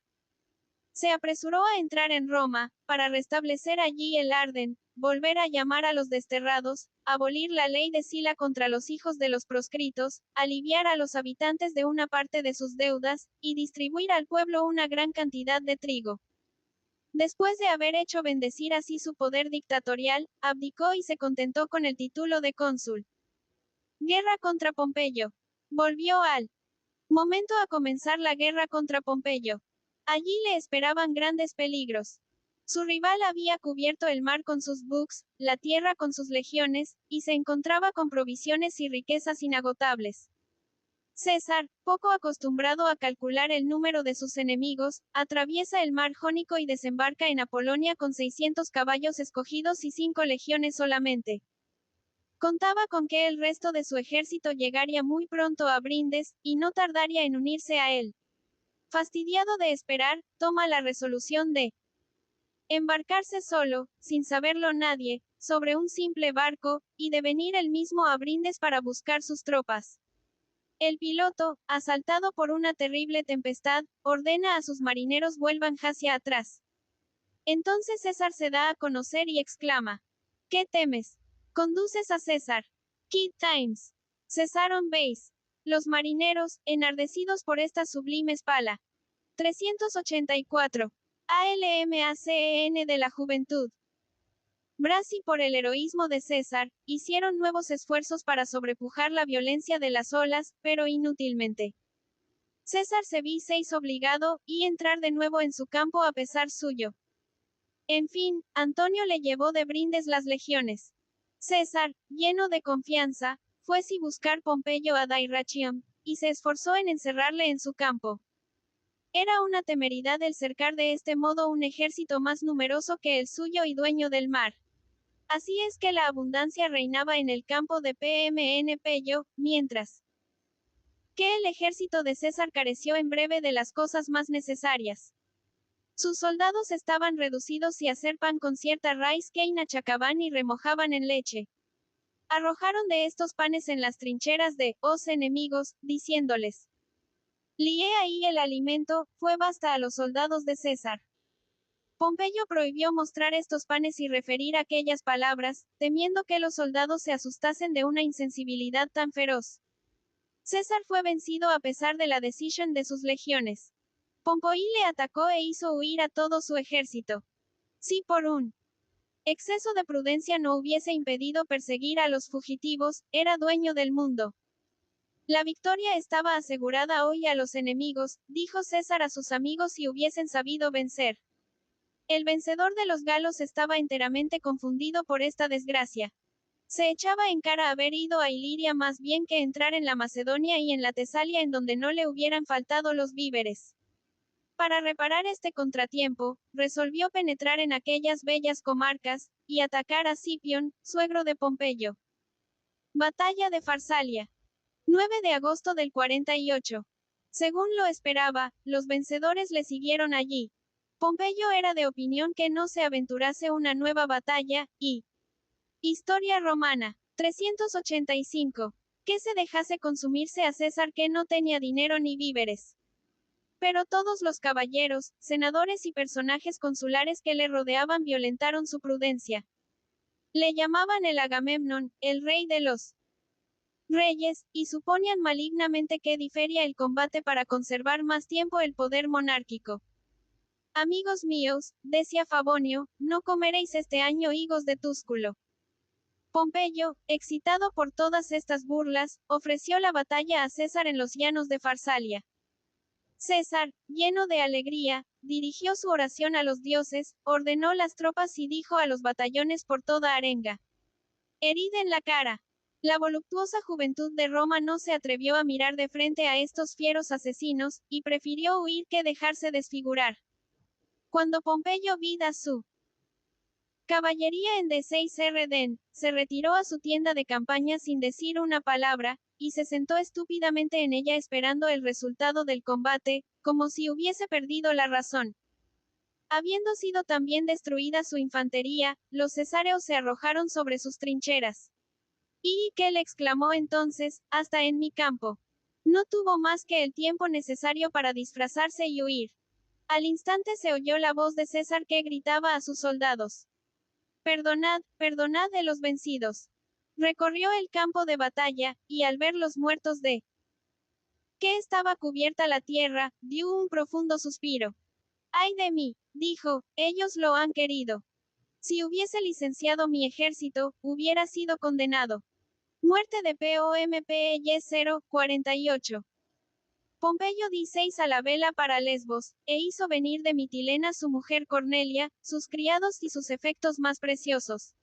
Se apresuró a entrar en Roma, para restablecer allí el orden, volver a llamar a los desterrados, abolir la ley de Sila contra los hijos de los proscritos, aliviar a los habitantes de una parte de sus deudas, y distribuir al pueblo una gran cantidad de trigo. Después de haber hecho bendecir así su poder dictatorial, abdicó y se contentó con el título de cónsul. Guerra contra Pompeyo. Volvió al momento a comenzar la guerra contra Pompeyo. Allí le esperaban grandes peligros. Su rival había cubierto el mar con sus buques, la tierra con sus legiones, y se encontraba con provisiones y riquezas inagotables. César, poco acostumbrado a calcular el número de sus enemigos, atraviesa el mar Jónico y desembarca en Apolonia con 600 caballos escogidos y 5 legiones solamente. Contaba con que el resto de su ejército llegaría muy pronto a Brindes, y no tardaría en unirse a él. Fastidiado de esperar, toma la resolución de embarcarse solo, sin saberlo nadie, sobre un simple barco, y de venir él mismo a Brindes para buscar sus tropas. El piloto, asaltado por una terrible tempestad, ordena a sus marineros vuelvan hacia atrás. Entonces César se da a conocer y exclama: ¿Qué temes? Conduces a César. Kid Times. Cesaron Base. Los marineros, enardecidos por esta sublime espala. 384. ALMACEN de la juventud. Brasi por el heroísmo de César, hicieron nuevos esfuerzos para sobrepujar la violencia de las olas, pero inútilmente. César se hizo obligado, y entrar de nuevo en su campo a pesar suyo. En fin, Antonio le llevó de Brindes las legiones. César, lleno de confianza, fue sin buscar Pompeyo a Dyrrhachium, y se esforzó en encerrarle en su campo. Era una temeridad el cercar de este modo un ejército más numeroso que el suyo y dueño del mar. Así es que la abundancia reinaba en el campo de Pompeyo, mientras que el ejército de César careció en breve de las cosas más necesarias. Sus soldados estaban reducidos y a hacer pan con cierta raíz que inachacaban y remojaban en leche. Arrojaron de estos panes en las trincheras de los enemigos, diciéndoles: lié ahí el alimento, fue basta a los soldados de César. Pompeyo prohibió mostrar estos panes y referir aquellas palabras, temiendo que los soldados se asustasen de una insensibilidad tan feroz. César fue vencido a pesar de la decisión de sus legiones. Pompeyo le atacó e hizo huir a todo su ejército. Si por un exceso de prudencia no hubiese impedido perseguir a los fugitivos, era dueño del mundo. La victoria estaba asegurada hoy a los enemigos, dijo César a sus amigos si hubiesen sabido vencer. El vencedor de los galos estaba enteramente confundido por esta desgracia. Se echaba en cara haber ido a Iliria más bien que entrar en la Macedonia y en la Tesalia en donde no le hubieran faltado los víveres. Para reparar este contratiempo, resolvió penetrar en aquellas bellas comarcas, y atacar a Cipión, suegro de Pompeyo. Batalla de Farsalia. 9 de agosto del 48. Según lo esperaba, los vencedores le siguieron allí. Pompeyo era de opinión que no se aventurase una nueva batalla, y Historia romana. 385. Que se dejase consumirse a César que no tenía dinero ni víveres. Pero todos los caballeros, senadores y personajes consulares que le rodeaban violentaron su prudencia. Le llamaban el Agamemnón, el rey de los reyes, y suponían malignamente que difería el combate para conservar más tiempo el poder monárquico. Amigos míos, decía Favonio, no comeréis este año higos de túsculo. Pompeyo, excitado por todas estas burlas, ofreció la batalla a César en los llanos de Farsalia. César, lleno de alegría, dirigió su oración a los dioses, ordenó las tropas y dijo a los batallones por toda arenga: herid en la cara. La voluptuosa juventud de Roma no se atrevió a mirar de frente a estos fieros asesinos, y prefirió huir que dejarse desfigurar. Cuando Pompeyo vida su caballería en D6 se retiró a su tienda de campaña sin decir una palabra, y se sentó estúpidamente en ella esperando el resultado del combate, como si hubiese perdido la razón. Habiendo sido también destruida su infantería, los cesáreos se arrojaron sobre sus trincheras. Y Ikel exclamó entonces, hasta en mi campo. No tuvo más que el tiempo necesario para disfrazarse y huir. Al instante se oyó la voz de César que gritaba a sus soldados: perdonad, perdonad de los vencidos. Recorrió el campo de batalla, y al ver los muertos de que estaba cubierta la tierra, dio un profundo suspiro. ¡Ay de mí!, dijo, ellos lo han querido. Si hubiese licenciado mi ejército, hubiera sido condenado. Muerte de Pompey 048. Pompeyo di 6 a la vela para Lesbos, e hizo venir de Mitilena su mujer Cornelia, sus criados y sus efectos más preciosos.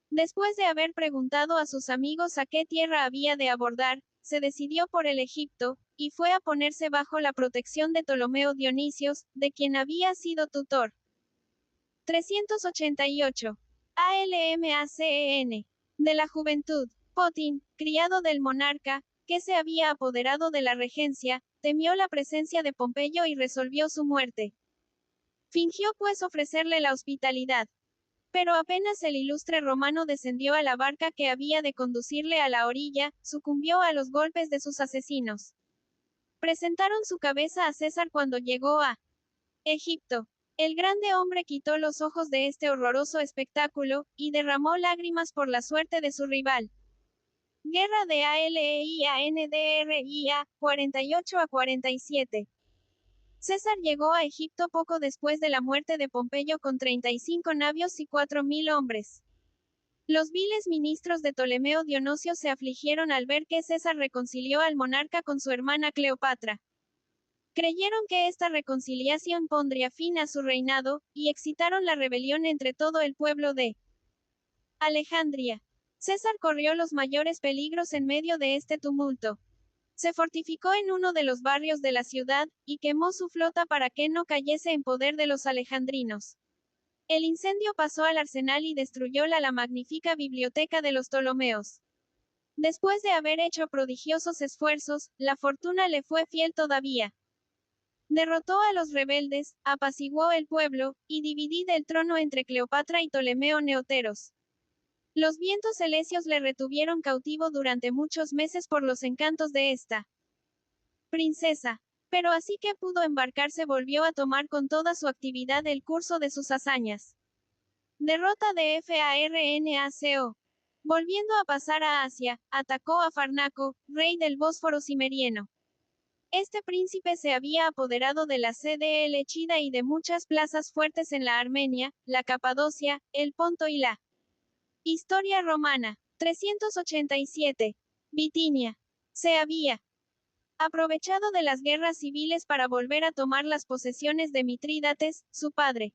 Después de haber preguntado a sus amigos a qué tierra había de abordar, se decidió por el Egipto, y fue a ponerse bajo la protección de Ptolomeo Dionisios, de quien había sido tutor. 388. ALMACEN. De la juventud. Potin, criado del monarca, que se había apoderado de la regencia, temió la presencia de Pompeyo y resolvió su muerte. Fingió pues ofrecerle la hospitalidad. Pero apenas el ilustre romano descendió a la barca que había de conducirle a la orilla, sucumbió a los golpes de sus asesinos. Presentaron su cabeza a César cuando llegó a Egipto. El grande hombre quitó los ojos de este horroroso espectáculo, y derramó lágrimas por la suerte de su rival. Guerra de ALEIANDRIA, 48 a 47. César llegó a Egipto poco después de la muerte de Pompeyo con 35 navios y 4.000 hombres. Los viles ministros de Ptolomeo Dionisio se afligieron al ver que César reconcilió al monarca con su hermana Cleopatra. Creyeron que esta reconciliación pondría fin a su reinado, y excitaron la rebelión entre todo el pueblo de Alejandría. César corrió los mayores peligros en medio de este tumulto. Se fortificó en uno de los barrios de la ciudad, y quemó su flota para que no cayese en poder de los alejandrinos. El incendio pasó al arsenal y destruyó la magnífica biblioteca de los Ptolomeos. Después de haber hecho prodigiosos esfuerzos, la fortuna le fue fiel todavía. Derrotó a los rebeldes, apaciguó el pueblo, y dividió el trono entre Cleopatra y Ptolomeo Neoteros. Los vientos celestios le retuvieron cautivo durante muchos meses por los encantos de esta princesa. Pero así que pudo embarcarse volvió a tomar con toda su actividad el curso de sus hazañas. Derrota de Farnaco. Volviendo a pasar a Asia, atacó a Farnaco, rey del Bósforo cimeriano. Este príncipe se había apoderado de la sede Elechida y de muchas plazas fuertes en la Armenia, la Capadocia, el Ponto y la Historia romana. 387. Bitinia. Se había aprovechado de las guerras civiles para volver a tomar las posesiones de Mitrídates, su padre.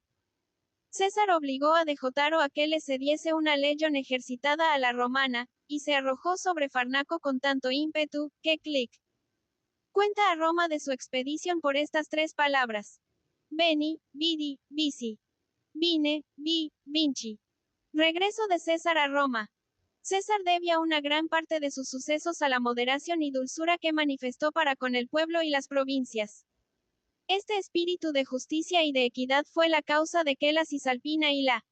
César obligó a Dejotaro a que le cediese una legión ejercitada a la romana, y se arrojó sobre Farnaco con tanto ímpetu, que Clic cuenta a Roma de su expedición por estas 3 palabras: Veni, vidi, vici. Vine, vi, vinci. Regreso de César a Roma. César debía una gran parte de sus sucesos a la moderación y dulzura que manifestó para con el pueblo y las provincias. Este espíritu de justicia y de equidad fue la causa de que la Cisalpina y la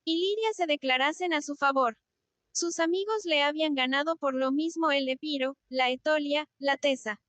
Iliria se declarasen a su favor. Sus amigos le habían ganado por lo mismo el Epiro, la Etolia, la Tesa.